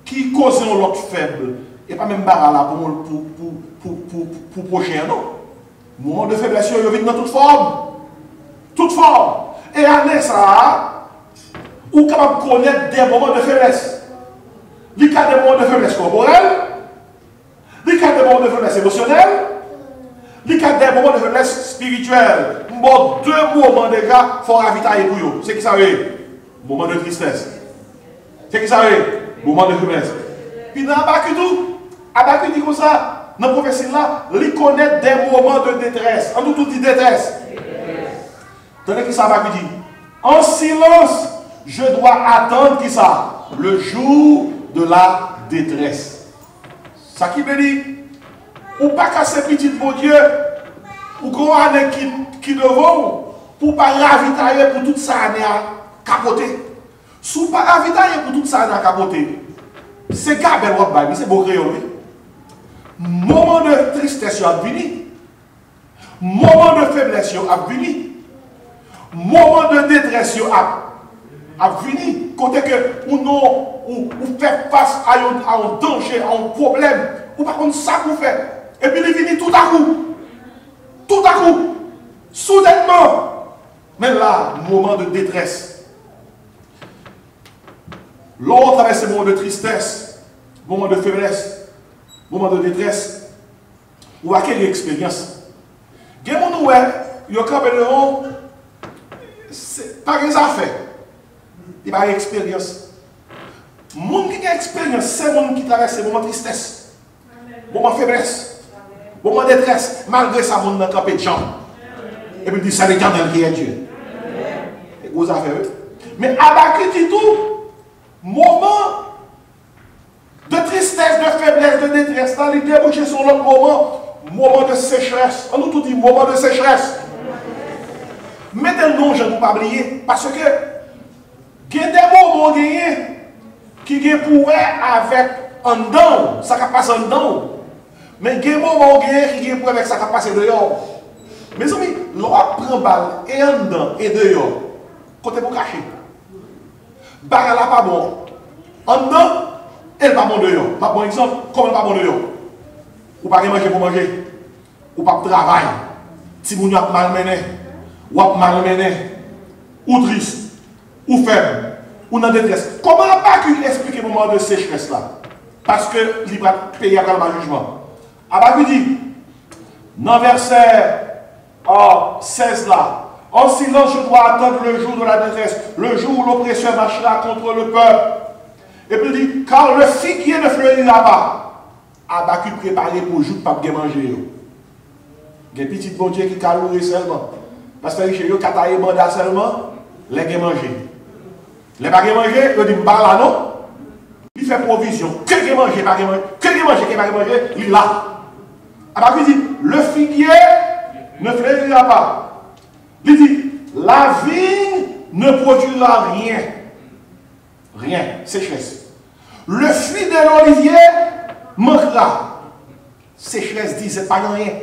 qui cause l'autre faible. Et pas même barra là pour prochain, non. Moment de faiblesse, il vient dans toute forme. Toute forme. Et année ça, ou capable de connaître des moments de faiblesse. Il y a des moments de faiblesse corporelle, il y a des moments de faiblesse émotionnelle, il y a des moments de faiblesse spirituelle. Bon, deux moments déjà, il faut ravitailler pour eux. C'est qui ça veut? Moment de tristesse. C'est qui ça veut? Moment de faiblesse. Puis dans Habakkuk dit comme ça, dans la prophétie là, il connaît des moments de détresse. On nous tout dit détresse. Tenez qui ça va dit. En silence, je dois attendre qui ça? Le jour de la détresse. Ça qui veut dire, ou pas casser petit bon Dieu, ou qu'on a qui devant, pour pas ravitailler pour toute ça à capoter. Si pas ravitailler pour toute ça à capoter, c'est Gabel Wabbaï, c'est beau créole. Moment de tristesse a venu. Moment de faiblesse a venu. Moment de détresse a venu. Côté que ou fait face à un danger, à un problème, ou par contre ça vous fait. Et puis il vient tout à coup. Tout à coup. Soudainement. Même là, moment de détresse. L'on traverse ces moments de tristesse, moments de faiblesse, moments de détresse, ou à quelle expérience? Il y a des gens qui ont campé devant, c'est pas des affaires, il n'y a pas d'expérience. Les gens qui ont expérience, c'est les gens qui traversent ces moments de tristesse, moments de faiblesse, moments de détresse, malgré ça, les gens qui ont campé de gens. Et puis, ils disent, c'est l'Éternel qui est Dieu. C'est gros affaires. Mais Habakkuk dit tout, moment de tristesse, de faiblesse, de détresse, dans les débouchés sur l'autre moment de sécheresse. On nous tout dit moment de sécheresse. Mettez le nom, je ne peux pas oublier, parce que il y a des moments qui pourraient avec un don, ça qui passe en don. Mais il y a des moments qui pourraient avec ça qui passe dehors. Mes amis, l'on prend balle et en dedans et dehors, côté pour cacher. Balle là pas bon. En dedans, elle pas bon dehors. Pas bon exemple, comme elle pas bon dehors. Ou pas manger pour manger. Ou pas travail. Si vous avez mal mené, ou mal mené, ou triste, ou faible, ou dans détresse. Comment Habakkuk expliquer le moment de sécheresse là? Parce que il va payer à le jugement. Habakkuk dit, dans verset 16 là, en silence je dois attendre le jour de la détresse, le jour où l'oppresseur marchera contre le peuple. Et puis il dit, car le figuier ne fleurira pas. Habakkuk préparé pour le jour de pas bien manger. Il y a des petits bon Dieu qui calourent seulement. Parce que chez eux, quand ils mandat seulement, les gens mangent. Les gens mangent, ils disent, là non. Il fait provision. Quelqu'un mange, pas manger. Quelqu'un mange, pas manger, il est là. Habakkuk dit, le figuier ne fleurira pas. Il dit, la vigne ne produira rien. Rien, sécheresse. Le fruit de l'olivier manquera. Sécheresse dit, c'est pas rien.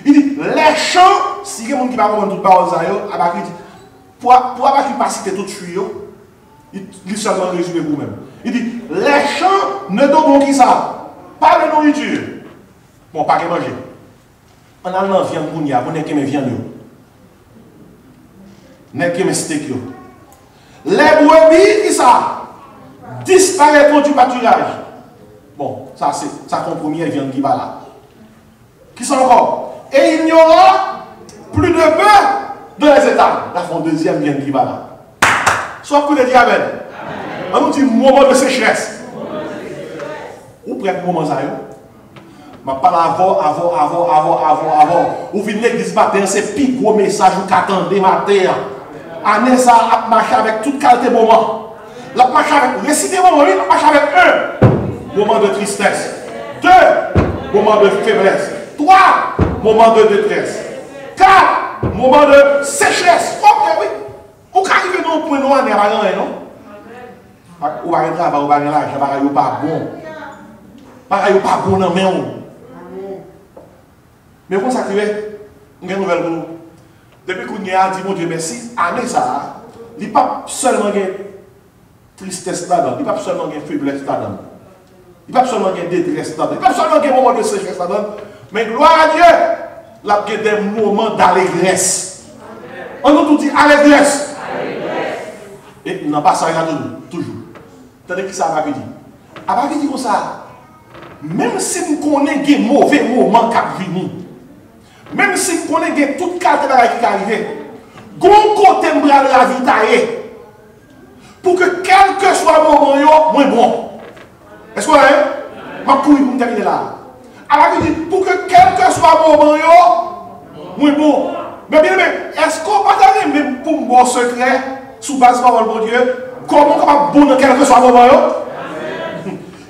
Il dit, les champs, si il y a des gens qui ne parlent pas tout le Habakkuk dit, pour Habakkuk pas citer tout de suite, il seulement résumer vous-même. Il dit, les champs ne donnent qui ça? Pas de nourriture. Bon, pas de manger. On a la viande pour nous, on n'a qu'à viande. On n'a qu'à steak. Les brebis, qui ça? Disparaîtront du pâturage. Bon, ça compromis la viande qui va là. Qui sont encore? Et il n'y aura plus de bœufs dans les états. La font deuxième viande qui va là. Soit pour le dire Amen. On nous dit moment de sécheresse. Ou prête moment ça? Je parle avant. Ou venez l'église matin, c'est plus gros message ou qu'attendez matin. Année ça a marché avec toute qualité moment. La marche avec, récitez moment, la marche avec un moment de tristesse. 2 moments de faiblesse. 3 moments de détresse. 4 moments de sécheresse. Ok, oui. Ou quand arrivez dans un point noir, il n'y a pas rien, non? Ou pas de travail, ou pas de l'argent, ou pas bon. Pareil, ou pas bon dans la main. Mais comment ça arrive? On a une nouvelle pour nous. Depuis qu'on y a dit, mon Dieu, merci, année ça, il n'y a pas seulement une tristesse là-dedans, il n'y a pas seulement une faiblesse là-dedans, il n'y a pas seulement une détresse là-dedans, il n'y a pas seulement un moment de sécheresse là-dedans, mais gloire à Dieu, il y a des moments d'allégresse. On nous tout dit allégresse. Et non pas ça, il y a toujours. Tandis que ça va dire. Habakkuk dit comme ça, même si nous connaissons des mauvais moments qui viennent, même si vous connaissez toute carte qui arrive, gon côté m'bral la vie pour que quel que soit le moment, moins bon. Est-ce que vous voyez? Je vais courir pour terminer là. Alors, il dit, pour que quel que soit le moment, moins bon. Mais bien, est-ce qu'on peut même pour mon secret, sous base de parole de Dieu, comment on va bon dans quel que soit le moment?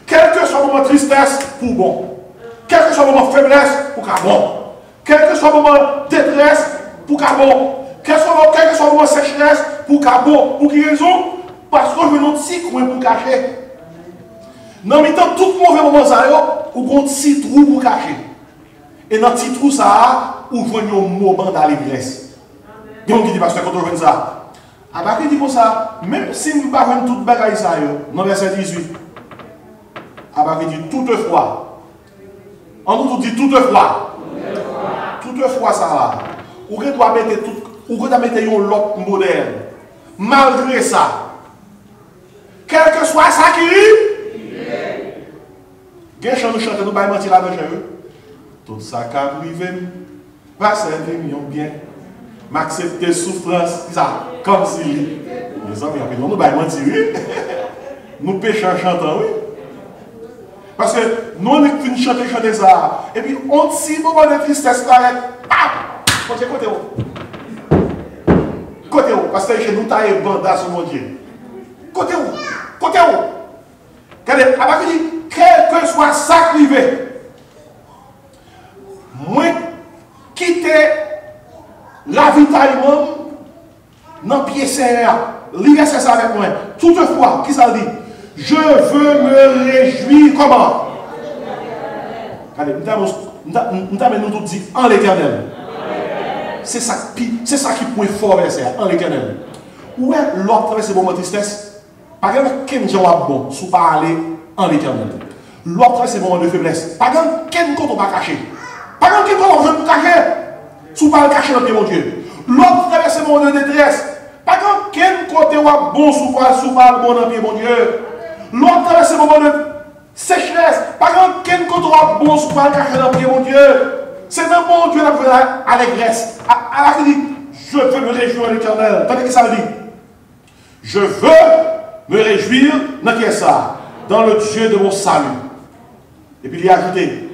Quel que soit le moment de tristesse, pour bon. Quel que soit le moment de faiblesse, pour qu'à bon. Quel que soit le moment de détresse, pour qu'à bon. Quel que soit le moment de sécheresse, pour qu'à bon. Pour quelle raison? Parce que je veux notre petit coin pour cacher. Dans le temps, tout mauvais moment, ou un petit trou pour cacher. Et dans le petit trou, ça, ou voyez un moment d'allégresse. Il y a qui dit, parce que quand on voit ça, Habakkuk dit comme ça, même si nous ne parlons pas de toute bagaille, ça, dans verset 18, Habakkuk dit toutefois. On nous dit toutefois. Toutefois, ça va. Ou que doit mettre tout ou que tu as mis l'autre modèle. Malgré ça, quel que soit ça qui arrive, nous chantons, nous ne mentir là-dedans. Tout ça qui arrive, va servir bien. M'accepter souffrance, ça, comme si. Les amis, nous ne pouvons pas mentir. Nous péchons en chantant, oui. Parce que nous, on est chanter ça. Et puis, on tire moment de tristesse là, côté où. Côté où. Parce que chez nous, tu as un bandage sur mon Dieu. Côté où. Côté où. Regardez, après, il dit, quel que soit ça qui arrive, moi, quitter l'avitaillement dans le pied serré. Lisez ça avec moi. Toutefois, qui ça dit? Je veux me réjouir comment? Regardez, nous avons tout dit en l'éternel. C'est ça qui peut fort verser en l'éternel. Où est l'autre traverse ce moment de tristesse? Par exemple, quel jour bon, sous parler en l'éternel. L'autre traverse ce moment de faiblesse. Par exemple, quel côté on va cacher? Par exemple, quel côté on veut cacher? Sous parler cacher dans mon Dieu. L'autre traverse ce moment de détresse. Par exemple, quel côté on va bon sous parler bon dans mon Dieu? L'autre traverse ce moment de sécheresse. Par exemple, quel côté on va bon sous parler cacher dans mon Dieu? C'est dans mon Dieu la allégresse. Alors il dit, je veux me réjouir en l'éternel. Tandis que ça veut dire, je veux me réjouir dans qui est ça? Dans le Dieu de mon salut. Et puis il a ajouté,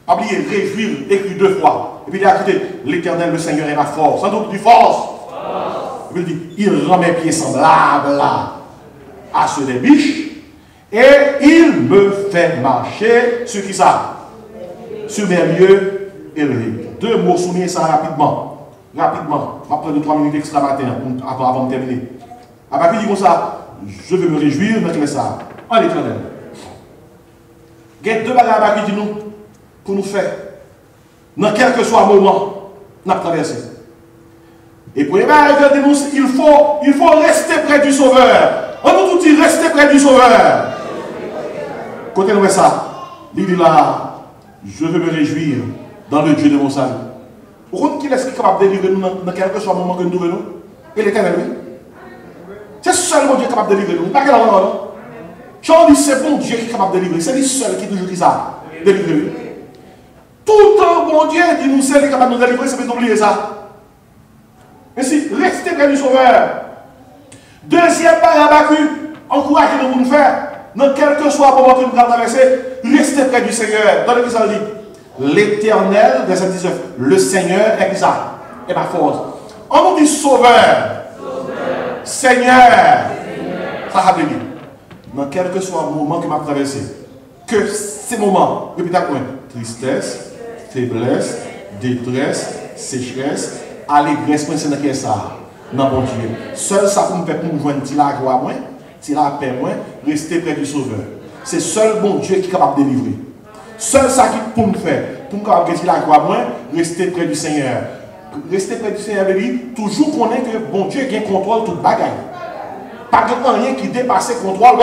oubliez, réjouir, écrit 2 fois. Et puis il a ajouté, l'éternel, le Seigneur est ma force. Sans doute du force. Et puis il dit, il rend mes pieds semblables à ceux des biches. Et il me fait marcher sur qui ça? Sur mes lieux élevés. 2 mots, soulignez ça rapidement. Rapidement. Je vais prendre 3 minutes extra matin avant de terminer. Après, il dit comme ça, je veux me réjouir dans ça. En l'éternel. Il y a 2 bagages qui disent nous, pour nous faire, dans quel que soit le moment, nous avons traversé. Et pour les bagages, il faut rester près du Sauveur. On nous dit rester près du Sauveur. Côté nous ça, il dit là, je veux me réjouir dans le Dieu de mon salut. Pourquoi qui est capable de délivrer nous dans quel que soit le moment que nous venons? Et l'éternel, oui. C'est seulement Dieu qui est capable de délivrer nous. Pas que non. Jean dit c'est bon Dieu qui est capable de délivrer. C'est lui seul qui toujours dit ça. Délivrer. Tout le temps, bon Dieu dit nous c'est lui capable de nous délivrer, c'est pas d'oublier ça. Mais si, restez près du Sauveur. Deuxième parabole, encouragez-nous pour nous faire. Dans quel que soit le moment que nous allons traverser, restez près du Seigneur. Dans le ça dit. L'Éternel, verset 19, le Seigneur est ça, est ma force. On nous dit Sauveur, Seigneur, ça a dit. Dans quel que soit le moment que m'a traversé, que ces moments, répétez moi, tristesse, faiblesse, détresse, sécheresse, allégresse, c'est dans quel ça, dans mon Dieu. Seul ça pour me faire pour me joindre la joie, la paix, rester près du Sauveur. C'est seul bon Dieu qui est capable de délivrer. Seul ça qui pour me faire, pour me faire la gloire, rester près du Seigneur. Rester près du Seigneur, toujours connaître que bon Dieu qui contrôle toute bagaille. Pas de rien qui dépasse le contrôle,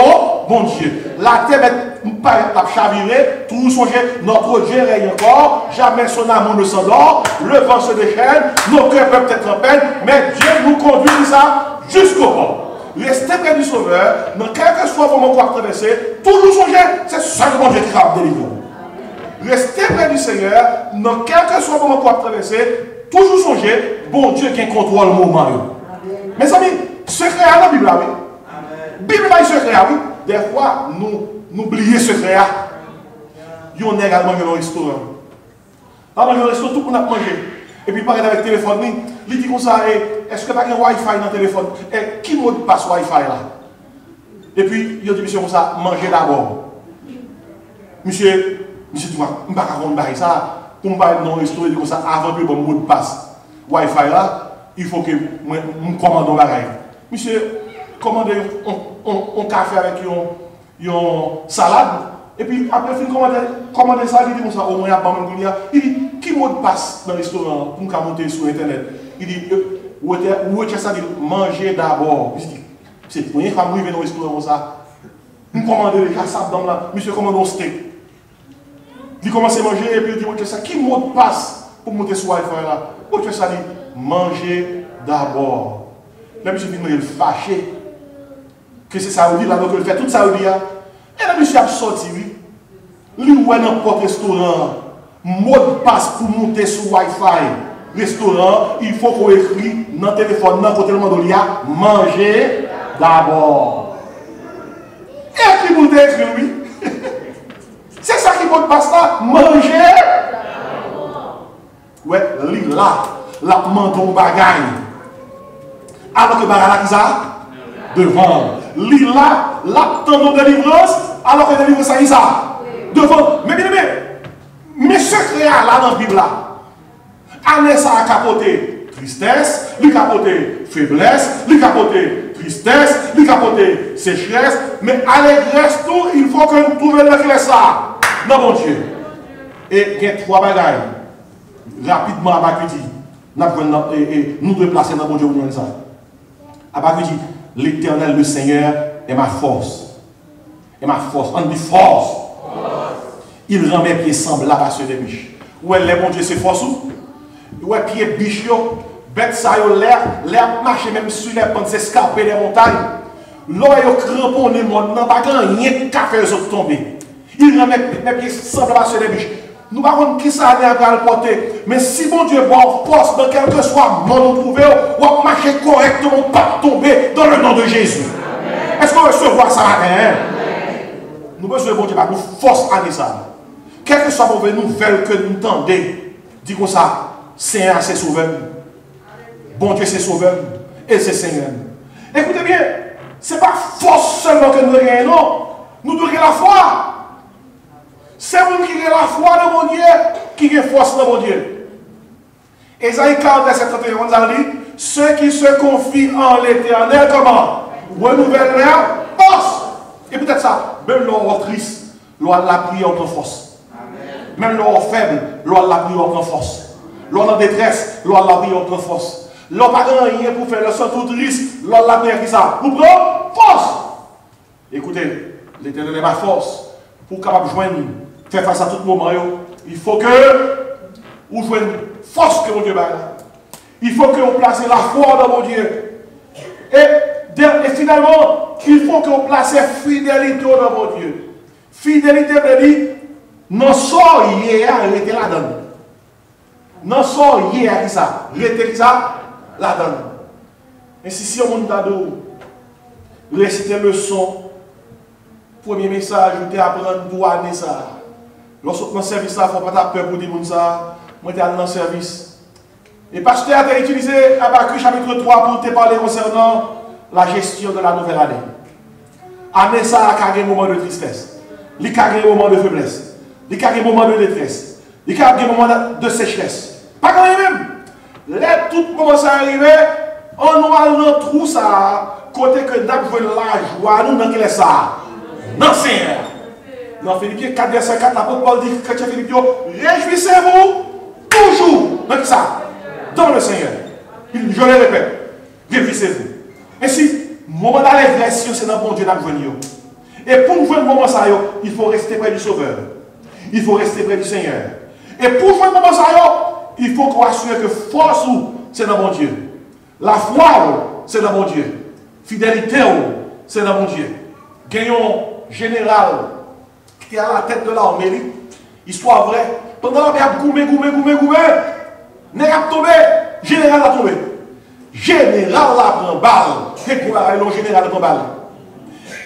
bon Dieu. La terre est chavirée, tout songer, notre Dieu règne encore, jamais son amour ne s'endort, le vent se déchaîne, nos cœurs peuvent être en peine, mais Dieu nous conduit ça jusqu'au bout. Restez près du Sauveur, dans quel que soit le moment qu'on va traverser, toujours songer, c'est seulement Dieu qui va délivrer. Restez près du Seigneur, dans quel que soit le moment qu'on va traverser, toujours songer, bon Dieu qui contrôle le moment. Mes amis, secret à la Bible, oui. La Bible est secret, oui. Des fois, nous oublions secret. Il y a également dans le restaurant. Dans le restaurant, tout le monde a mangé. Et puis, il parle avec le téléphone, il dit comme ça, est-ce que tu as un Wi-Fi dans le téléphone? Et qui mot de passe Wi-Fi là? Et puis, il dit, monsieur, comme ça, mangez d'abord. Monsieur, tu vois, je ne vais pas faire ça. Pour me parler dans le restaurant, il dit comme ça, avant que le mot de passe Wi-Fi là, il faut que je commande un bagage. Monsieur, commandez un café avec une salade. Et puis, après, il commander ça, il dit comme ça, au moins, il dit, qui mot de passe dans le restaurant pour me monter sur Internet? Il dit, où est-ce que ça dit, manger d'abord. C'est pour une femme qui vient dans le restaurant comme ça. Vous commandez les cassables dans là, monsieur commande un steak. Il commence à manger et puis il dit, où est-ce que ça, qui mot de passe pour monter sur Wi-Fi là? Où est-ce que ça dit, manger d'abord. Le monsieur vient fâché. Que c'est Saoudi, là, donc il fait tout Saoudi. Et le monsieur a sorti, lui, ou n'importe restaurant, mot de passe pour monter sur Wi-Fi. Restaurant, il faut qu'on écrit dans le téléphone, dans le côté de manger d'abord. Et qui vous écrit, oui? C'est ça qui mot de passe là, manger d'abord. Ouais, lui là, la mandon bagaille. Alors que bagaille là, devant. Lui là, l'attendons de délivrance, alors que délivrance ça, ça. Devant. Mais bien aimé, mais secret là dans la Bible là. Anessa a capoté tristesse, lui capoté faiblesse, lui capoté tristesse, lui capoté sécheresse, mais allégresse tout, il faut que nous trouvions le clé ça. Non, mon Dieu. Et il y a trois bagailles. Rapidement, Abakudi, nous devons placer dans mon Dieu ça. Abakudi, l'Éternel, le Seigneur, est ma force. Et ma force. On dit force. Il rend mes pieds semblables à ceux des biches. Où est mon Dieu, c'est force où? Où est pieds biches, bête ça, l'air marche même sur les pentes escarpées des montagnes. L'eau est cramponné, mon nom, pas rien qu'à faire les autres tomber. Il rend mes pieds semblables à ceux des biches. Nous ne savons pas qui ça a le porter. Mais si mon Dieu bon force dans quel que soit le monde où trouvé, on va marcher correctement, pas tomber dans le nom de Jésus. Est-ce qu'on recevoir ça matin? Nous besoin bon Dieu nous force à ça. Quelle que soit la mauvaise nouvelle que nous entendons, dis comme ça, Seigneur c'est sauveur. Bon Dieu c'est sauveur. Et c'est Seigneur. Écoutez bien, ce n'est pas force seulement que nous avons, non. Nous devons la foi. C'est vous qui avez la foi dans mon Dieu, qui a force dans mon Dieu. Ésaïe 40, verset 31, on a dit, ceux qui se confient en l'Éternel, comment? Renouvellent leur force. Et peut-être ça, même l'or triste, l'or la prière en force. Même l'or faible, l'or la prière en force. L'or en détresse, l'or la prière en force. L'or pas rien pour faire le sang tout triste, l'or la prière qui ça. Vous prenez force. Écoutez, l'Éternel est ma force. Pour capable joindre, faire face à tout moment, il faut que vous joignez force que mon Dieu baille. Il faut que vous placez la foi dans mon Dieu. Et finalement, il faut que vous placez fidélité dans mon Dieu. Fidélité veut dire, non sort hier, arrêtez la donne. Non sort hier, qui ça? Arrêtez ça, la donne. Et si on monte d'ado, réciter le son. Premier message, je t'ai appris pour amener ça. Lorsque mon service, il ne faut pas peur pour dire ça. Moi, je suis allé dans le service. Et le pasteur a utilisé Habakkuk chapitre 3 pour te parler concernant la gestion de la nouvelle année. Amener ça à un moment de tristesse. Il y a un moment de faiblesse. Il y a un moment de détresse. Il y a un moment de sécheresse. Pas quand même. Là, tout commence à arriver. On va dans le trou, ça. Côté que nous avons la joie, nous avons ça. Non, Seigneur. Dans Philippiens 4, verset 4, l'apôtre Paul dit, chrétien Philippiens, réjouissez-vous toujours. Donc ça, dans le Seigneur. Je le répète, réjouissez-vous. Ainsi, moment d'allégresse, c'est dans bon Dieu d'avenir. Et pour jouer le moment ça, il faut rester près du Sauveur. Il faut rester près du Seigneur. Et pour jouer le moment ça, il faut qu'on assure que force, c'est dans mon Dieu. La foi, c'est dans mon Dieu. Fidélité, c'est dans mon Dieu. Gagnons général qui est à la tête de l'armée, histoire vraie. Pendant la guerre, goumé, n'est pas tombé, général a tombé. Général a pris balle. Et pour la général a pris balle.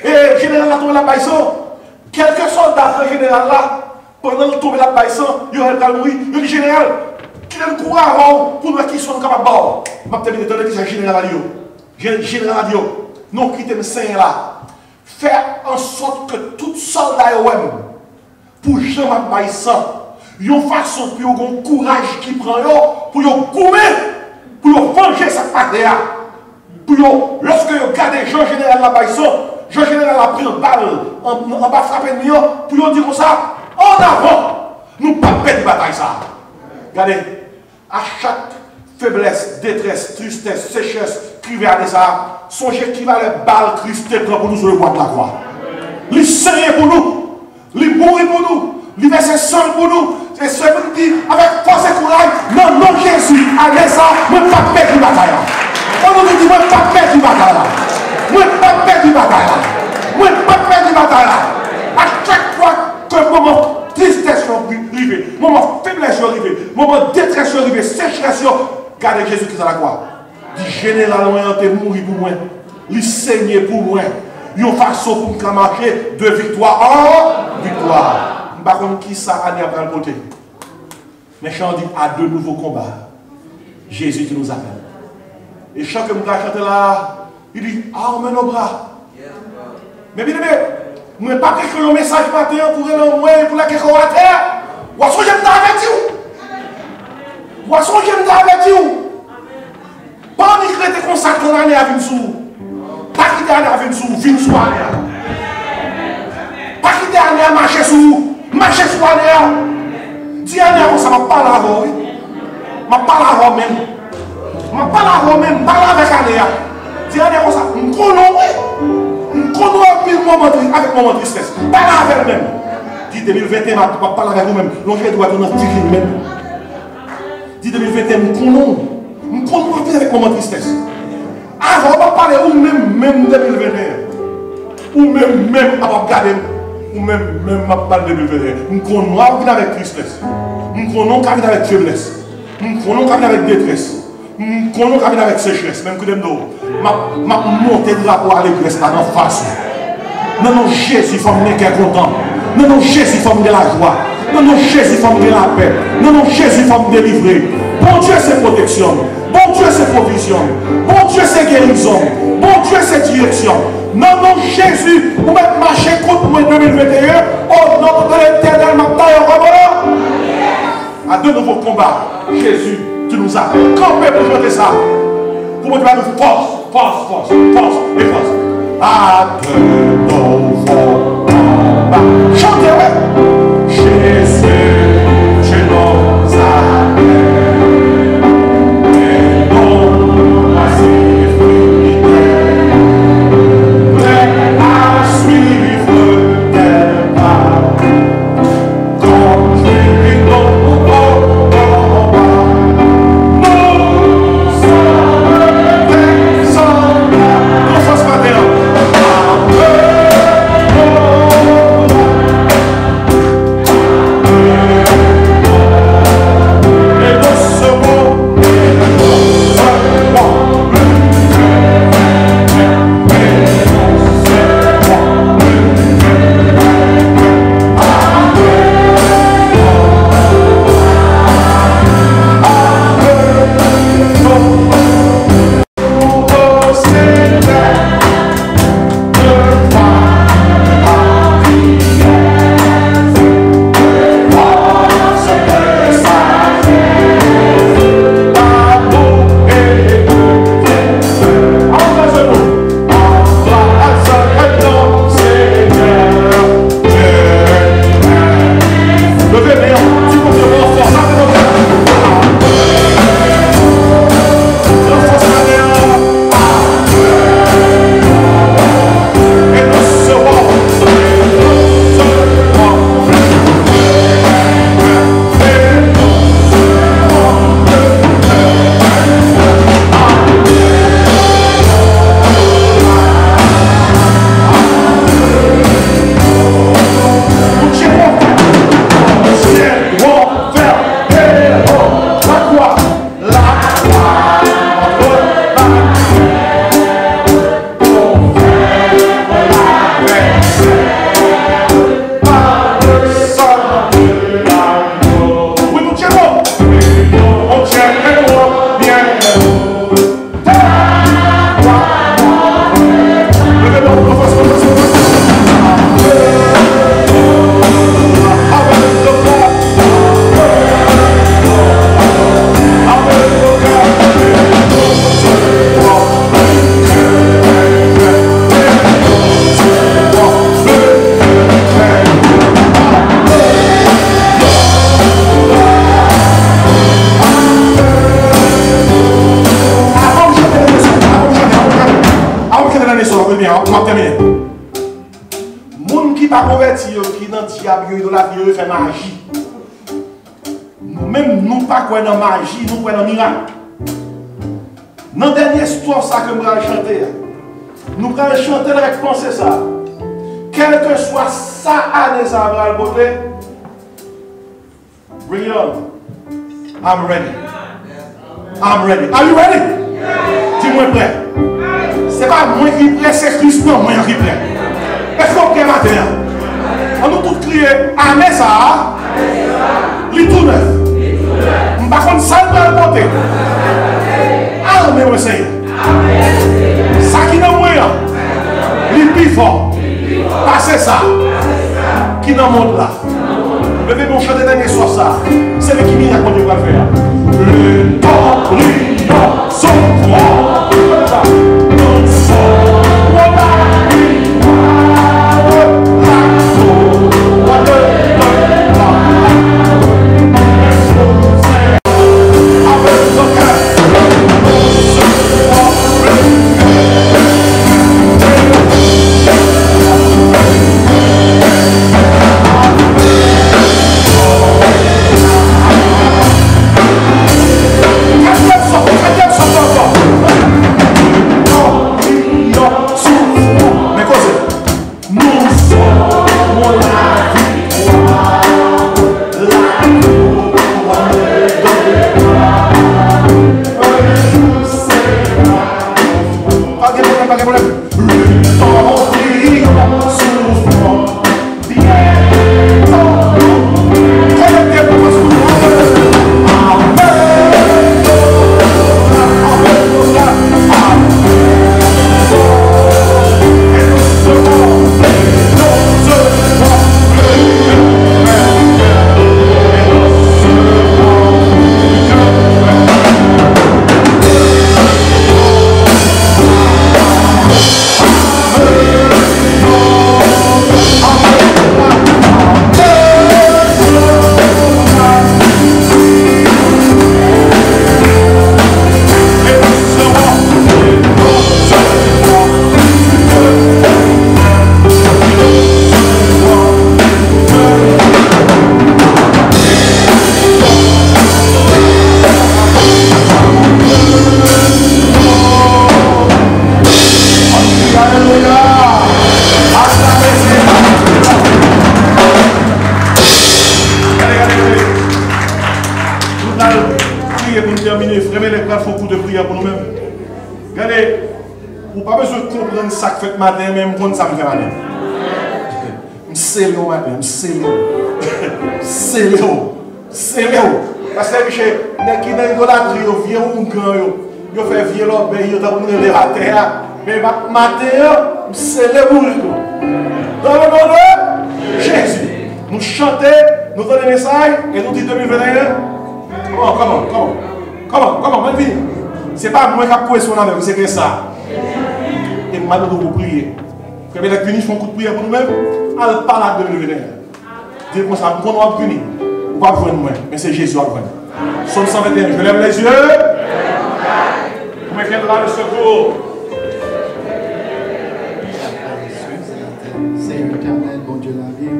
Et général a tombé la baïson. Quelques soldats de général là, pendant le tomber la baïson, il y aurait mourir. Il dit général, qui a le courage pour nous qui sont capables de bord. Je vais terminer de dire général a dit. Général a dit, non, quittez le Seigneur là. Faire en sorte que tout soldat pour jamais baisser, une façon pour un courage qui prend pour gommer, pour venger sa patrie. Pour lorsque vous regardez Jean Général la baisson, Jean Général a pris une balle en bas frappé de million, pour dire comme ça, en avant, nous ne pas perdre bataille ça. Regardez, à chaque faiblesse, détresse, tristesse, sécheresse, crier à ça. Songez qui va les balles Christ prend pour nous sur le bois de la croix. Il saigne pour nous. Il mourit pour nous. Il verse sang pour nous. Et ce qui dit avec force et courage, non, non, Jésus, allez ça, ne pas perdre la bataille. On nous dit, moi, pas perdu bataille là. Moi, pas perdu bataille là. Moi, pas perdu bataille là. À chaque fois que moment tristesse arrive, moment faiblesse arrive, moment détresse arrive, sécheresse, regardez Jésus-Christ à la croix. Dit généralement, il est mort pour moi. Il saignait pour moi. Il y a une façon pour me marcher de victoire en victoire. Je ne sais pas qui ça a après le côté. Mais chant dit à de nouveaux combats. Jésus qui nous appelle. Et chant que nous chante là, il dit, arme nos bras. Mais bien aimé, je ne vais pas écrire un message matin pour aller en moins pour la question à terre. Voici j'aime t'avertir. Voici j'aime t'avertir. Pas d'écrire tes consacrés l'année à venir sous. Pas quitter l'année à venir sous, venir sous l'année. Pas quitter l'année à marcher sous l'année. Dis l'année avant ça, je ne parle pas avant. Je ne parle pas avant même. Je ne parle pas avant même, je parle avec l'année. Dis l'année avant ça, je ne connais pas. Qu'on a pris avec moment de tristesse. Parle avec elle-même. Dit 2021, je parle avec vous-même. L'enjeu doit être dans le même. Dit 2021, nous connaissons avec moment de tristesse. Avant, on va parler ou même 2021. Ou même à regarder. Ou même à parler de 2021. Nous connaissons avec tristesse. Nous connaissons avec faiblesse. Nous connaissons avec détresse. Nous connaissons avec sécheresse. Même que nous m'a monté le rapport à l'église là, en face. Non, non, Jésus, il faut me mettre content. Non, non, Jésus, il faut me de la joie. Non, non, Jésus, il faut me de la paix. Non, non, Jésus, il faut me délivrer. Bon Dieu, c'est protection. Bon Dieu, c'est provision. Bon Dieu, c'est guérison. Bon Dieu, c'est direction. Non, non, Jésus, vous mettez marcher contre moi 2021. Au nom de l'éternel, ma taille en à de nouveaux combats. Jésus, tu nous appelles. Campez pour chanter ça. Pour me dire force et force. À de nouveaux combats. Chantez, ouais. Jésus, tu nous appelles. Et non, voici fidèle. Prêt à suivre tes pas. Comme Jésus, nous fait magie. Même nous pas quoi dans magie, nous quoi dans miracle. Dans la dernière histoire, ça que nous allons chanter, nous allons chanter avec penser ça. Quel que soit ça année, ça va le beauté. Bring it on. I'm ready. I'm ready. Are you ready? Dis-moi prêt. C'est pas moi qui prêt, c'est Christ, non, moi qui prêt. Est-ce qu'on peut matin? On nous tous crier, Amen ça. Li tout neuf. On va prendre ça dans le côté. Amen, oui, Seigneur. Ça qui n'a moyen. Li plus fort. Passez ça. Qui dans le monde là. Levez mon chant de dernier soir ça. C'est le qui vient qu'on va faire. Le temps brillant son froid. Non son la victoire. La gloire de avec le cœur. Matin même quand ça me fait mal. Je sais le matin, je sais le. Parce que les gens qui dans l'idolâtrie, ils viennent au grand, ils font vieux l'obéir, ils ont levé la terre. Mais matin, je sais le bourreau. Dans le nom de Jésus, nous chantons, nous donnons des messages et nous disons 2021. Comment, c'est pas moi qui ai posé son avec vous, c'est que ça. Et maintenant, vous priez. Quand vous êtes venus, font un coup de prière pour nous-mêmes. Allez pas là de 2021. Dites-moi ça, quand on va venir, on va venir moi, mais c'est Jésus qui va venir. Psaume 121, je lève les yeux. Vous me viendra le secours. Seigneur éternel, bon Dieu la vie,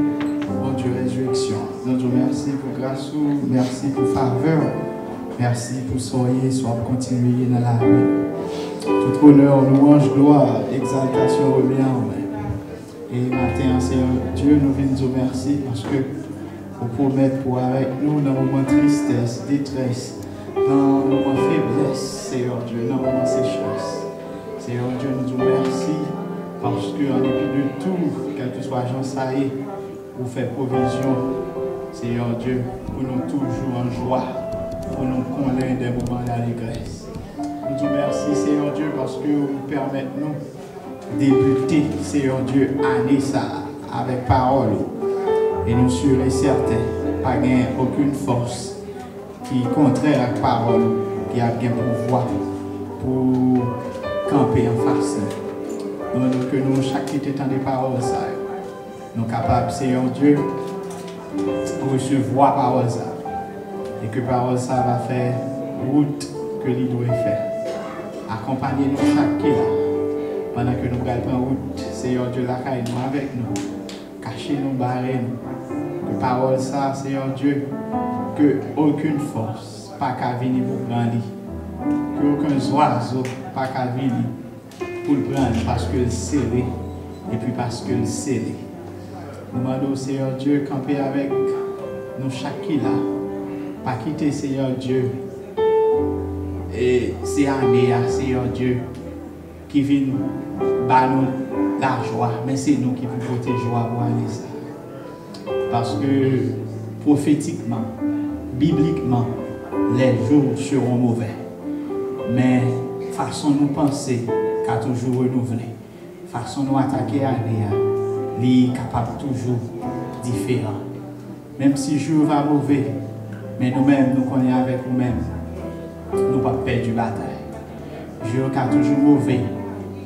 bon Dieu résurrection. Nous te merci pour grâce, merci pour faveur, merci pour soyez, soit continuer dans la vie. Tout honneur, louange, gloire, exaltation, remis en main. Et matin, Seigneur Dieu, nous venons te remercier parce que vous promettez pour avec nous dans le moment de tristesse, détresse, dans le moment de faiblesse, Seigneur Dieu, dans le moment de sécheresse. Seigneur Dieu, nous te remercie parce qu'en dépit de tout, quel que soit Jean Saïd, vous faites provision, Seigneur Dieu, pour nous toujours en joie, pour nous connaître des moments d'allégresse. Nous te remercions, Seigneur Dieu, parce que vous permettez nous débuter, Seigneur Dieu, année ça, avec parole. Et nous sûrs et certains, pas gain aucune force qui est contraire à la parole, qui a bien pouvoir pour camper en face. Donc que nous, chaque qui est dans des paroles, ça, nous sommes capables, Seigneur Dieu, de recevoir parole ça. Et que parole ça va faire route que l'il doit faire. Accompagnez nous chaque qui là, pendant que nous allons en route, Seigneur Dieu, la caille nous avec nous. Cachez nous, barrez nous. Que parole ça, Seigneur Dieu, que aucune force, pas qu'à venir pour prendre. qu'aucun oiseau pas qu'à venir pour le prendre parce que le scellé et puis parce que le scellé. Nous demandons au Seigneur Dieu camper avec nous chaque là, pas quitter Seigneur Dieu. Et c'est année, Seigneur Dieu, qui vient nous la joie, mais c'est nous qui pouvons porter joie pour aller ça. Parce que prophétiquement, bibliquement, les jours seront mauvais. Mais façon nous penser qu'a toujours renouvelé, façon nous attaquer à l'année, est capable toujours différent. Même si le jour va mauvais, mais nous-mêmes, nous connaissons avec nous-mêmes, nous ne pas perdre la bataille. Le jour est toujours mauvais,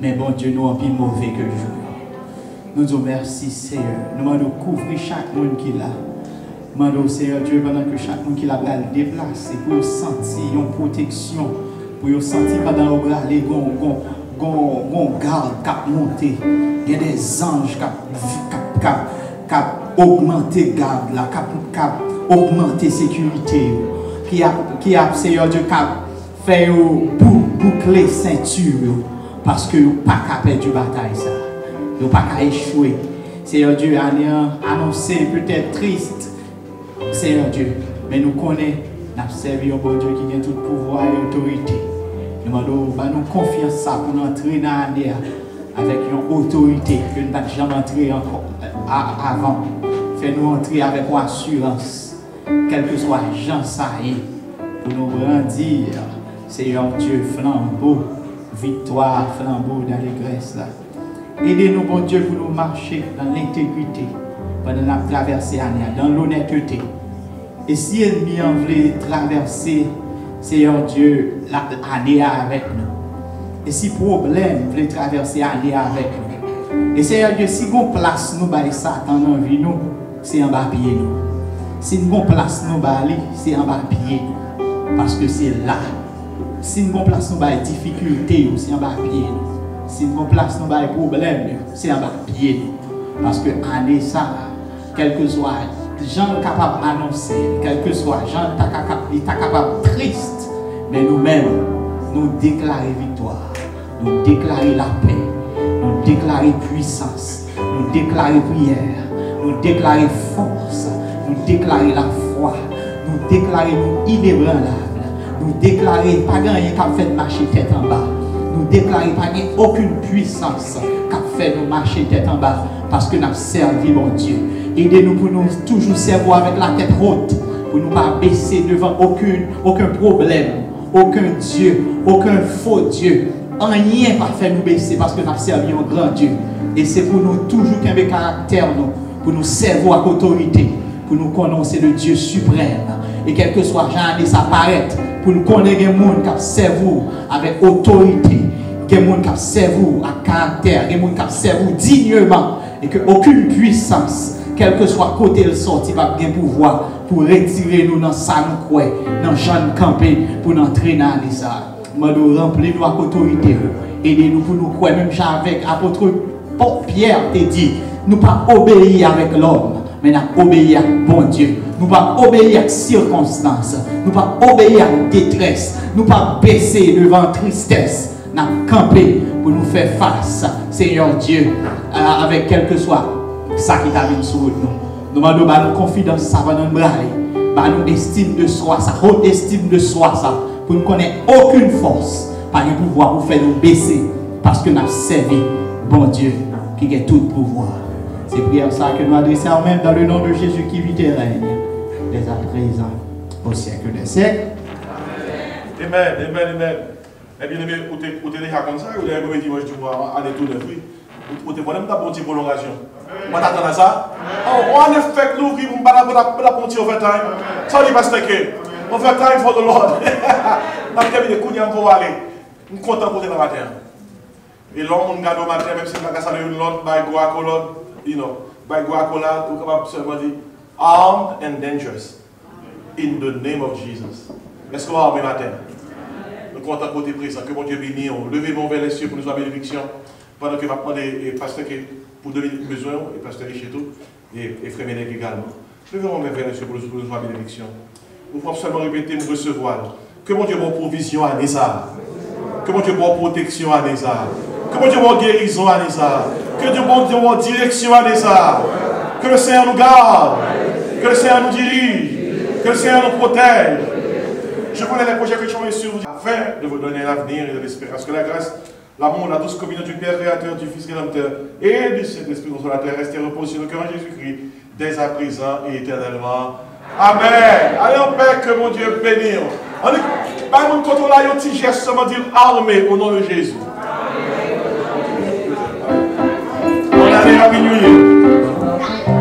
mais bon Dieu, nous sommes plus mauvais que le jour. Nous disons merci Seigneur. Nous demandons couvrir chaque monde qui est là. Nous demandons Seigneur Dieu pendant que chaque monde qui l'a déplacé pour sentir une protection, pour sentir pendant que vous allez, gon garde qui monter. Il y a des anges qui augmenté garde là, qui augmenté sécurité, qui a Seigneur Dieu qui fait boucler ceinture parce que vous pas capable de bataille ça. Vous pas qu'à échouer. Seigneur Dieu a annoncé peut-être triste, Seigneur Dieu, mais nous connaissons, nous avons servi un bon Dieu qui a tout pouvoir et autorité. Nous demandons nous confiance ça pour entrer dans l'année avec une autorité que nous n'avons jamais entré encore avant. Fais-nous entrer avec une assurance, quel que soit Jean Saïd, pour nous grandir, Seigneur Dieu, flambeau, victoire, flambeau d'allégresse là. Aidez-nous, bon Dieu, pour nous marcher dans l'intégrité, pendant la traversée année, dans l'honnêteté. Et si l'ennemi en voulait traverser, Seigneur Dieu, l'année avec nous. Et si problème voulait traverser l'année avec nous. Et Seigneur Dieu, si nous place nous bail Satan dans la vie, nous, c'est en bas pied nous. Si nous place nous bail, c'est en bas pied nous. Parce que c'est là. Si nous place nous bail difficulté, c'est en bas pied nous. Si nous place nous des problèmes, c'est en bas pied. Parce que année ça, quel que soit gens capables d'annoncer, quel que soit gens capable triste, mais nous-mêmes, nous déclarer victoire, nous déclarer la paix, nous déclarer puissance, nous déclarer prière, nous déclarer force, nous déclarer la foi, nous déclarer nous inébranlables, nous déclarer pas gagner qui fait marcher tête en bas. Nous déclarons pas aucune puissance qui a fait nous marcher tête en bas parce que nous avons servi mon Dieu. Aidez-nous pour nous toujours servir avec la tête haute, pour nous pas baisser devant aucun problème, aucun Dieu, aucun faux Dieu. Rien pas fait nous baisser parce que nous avons servi un grand Dieu. Et c'est pour nous toujours qu'un caractère, pour nous servir avec autorité, pour nous connaître le Dieu suprême. Et quel que soit Jean ça paraît, pour nous connaître des gens qui servent avec autorité, des gens qui servent avec caractère, des gens qui servent dignement, et qu'aucune puissance, quel que soit côté le sorti, va bien pouvoir pour retirer nous dans ça nous croit, dans Jean campé pour nous entraîner dans ça. Nous remplir nous avec autorité, aidez-nous pour nous croire, même avec l'apôtre Pierre te dit, nous pas obéir avec l'homme, mais nous obéir à bon Dieu. Nous ne pas obéir à circonstances, nous ne pas obéir à détresse, nous ne pas baisser devant tristesse, nous camper pour nous faire face, Seigneur Dieu, avec quel que soit ça qui t'a vu sur nous. Nous demandons nous confiance, ça va nous brailler, nous estime de soi, ça haute estime de soi, ça, pour nous connaître aucune force, pas de pouvoir pour faire nous baisser, parce que nous avons servi bon Dieu qui a tout pouvoir. C'est prière ça que nous adressons même dans le nom de Jésus qui vit et règne dès à présent au siècle des siècles. Amen, amen, amen. Eh bien, vous êtes déjà comme ça, vous avez dit, moi je dois aller tout le fruit. Vous êtes vraiment une petite prolongation. Vous attendez à ça? On a fait l'ouvrir, vous n'avez pas de petit overtime. Sorry, Pastor K. Overtime for the Lord. Dans le cabinet, vous allez aller. Je suis content pour vous dans la terre. Et l'homme, on garde au matin, même si on a cassé l'autre, by guacamole, you know, by guacamole, vous capable seulement dire armed and dangerous. In the name of Jesus. Est-ce qu'on va armer matin? Nous comptons côté présent, que mon Dieu bénisse. Levez-moi vers les cieux pour nous avoir bénédiction. Pendant que je vais demander Pasteur pour donner besoin, et Pasteur Richetou, et Frère Ménèque également. Levez-moi vers les cieux pour nous avoir bénédiction. Vous pouvez seulement répéter, nous recevoir. Que mon Dieu bonne provision à ça. Que mon Dieu bonne protection à ça. Que mon Dieu bonne guérison à ça. Que Dieu bonne direction à ça. Que le Seigneur nous garde. Que le Seigneur nous dirige. Que le Seigneur nous protège. Je connais les projets que je mets sur vous afin de vous donner l'avenir et de l'espérance. Que la grâce, l'amour, la douce communion du Père Créateur, du Fils Rédempteur et du Saint-Esprit consolateur reste et repose sur le cœur de Jésus-Christ, dès à présent et éternellement. Amen. Allez en paix, que mon Dieu bénisse. On dit, par mon côté, on a un petit geste, seulement dire armé au nom de Jésus. On a à minuit.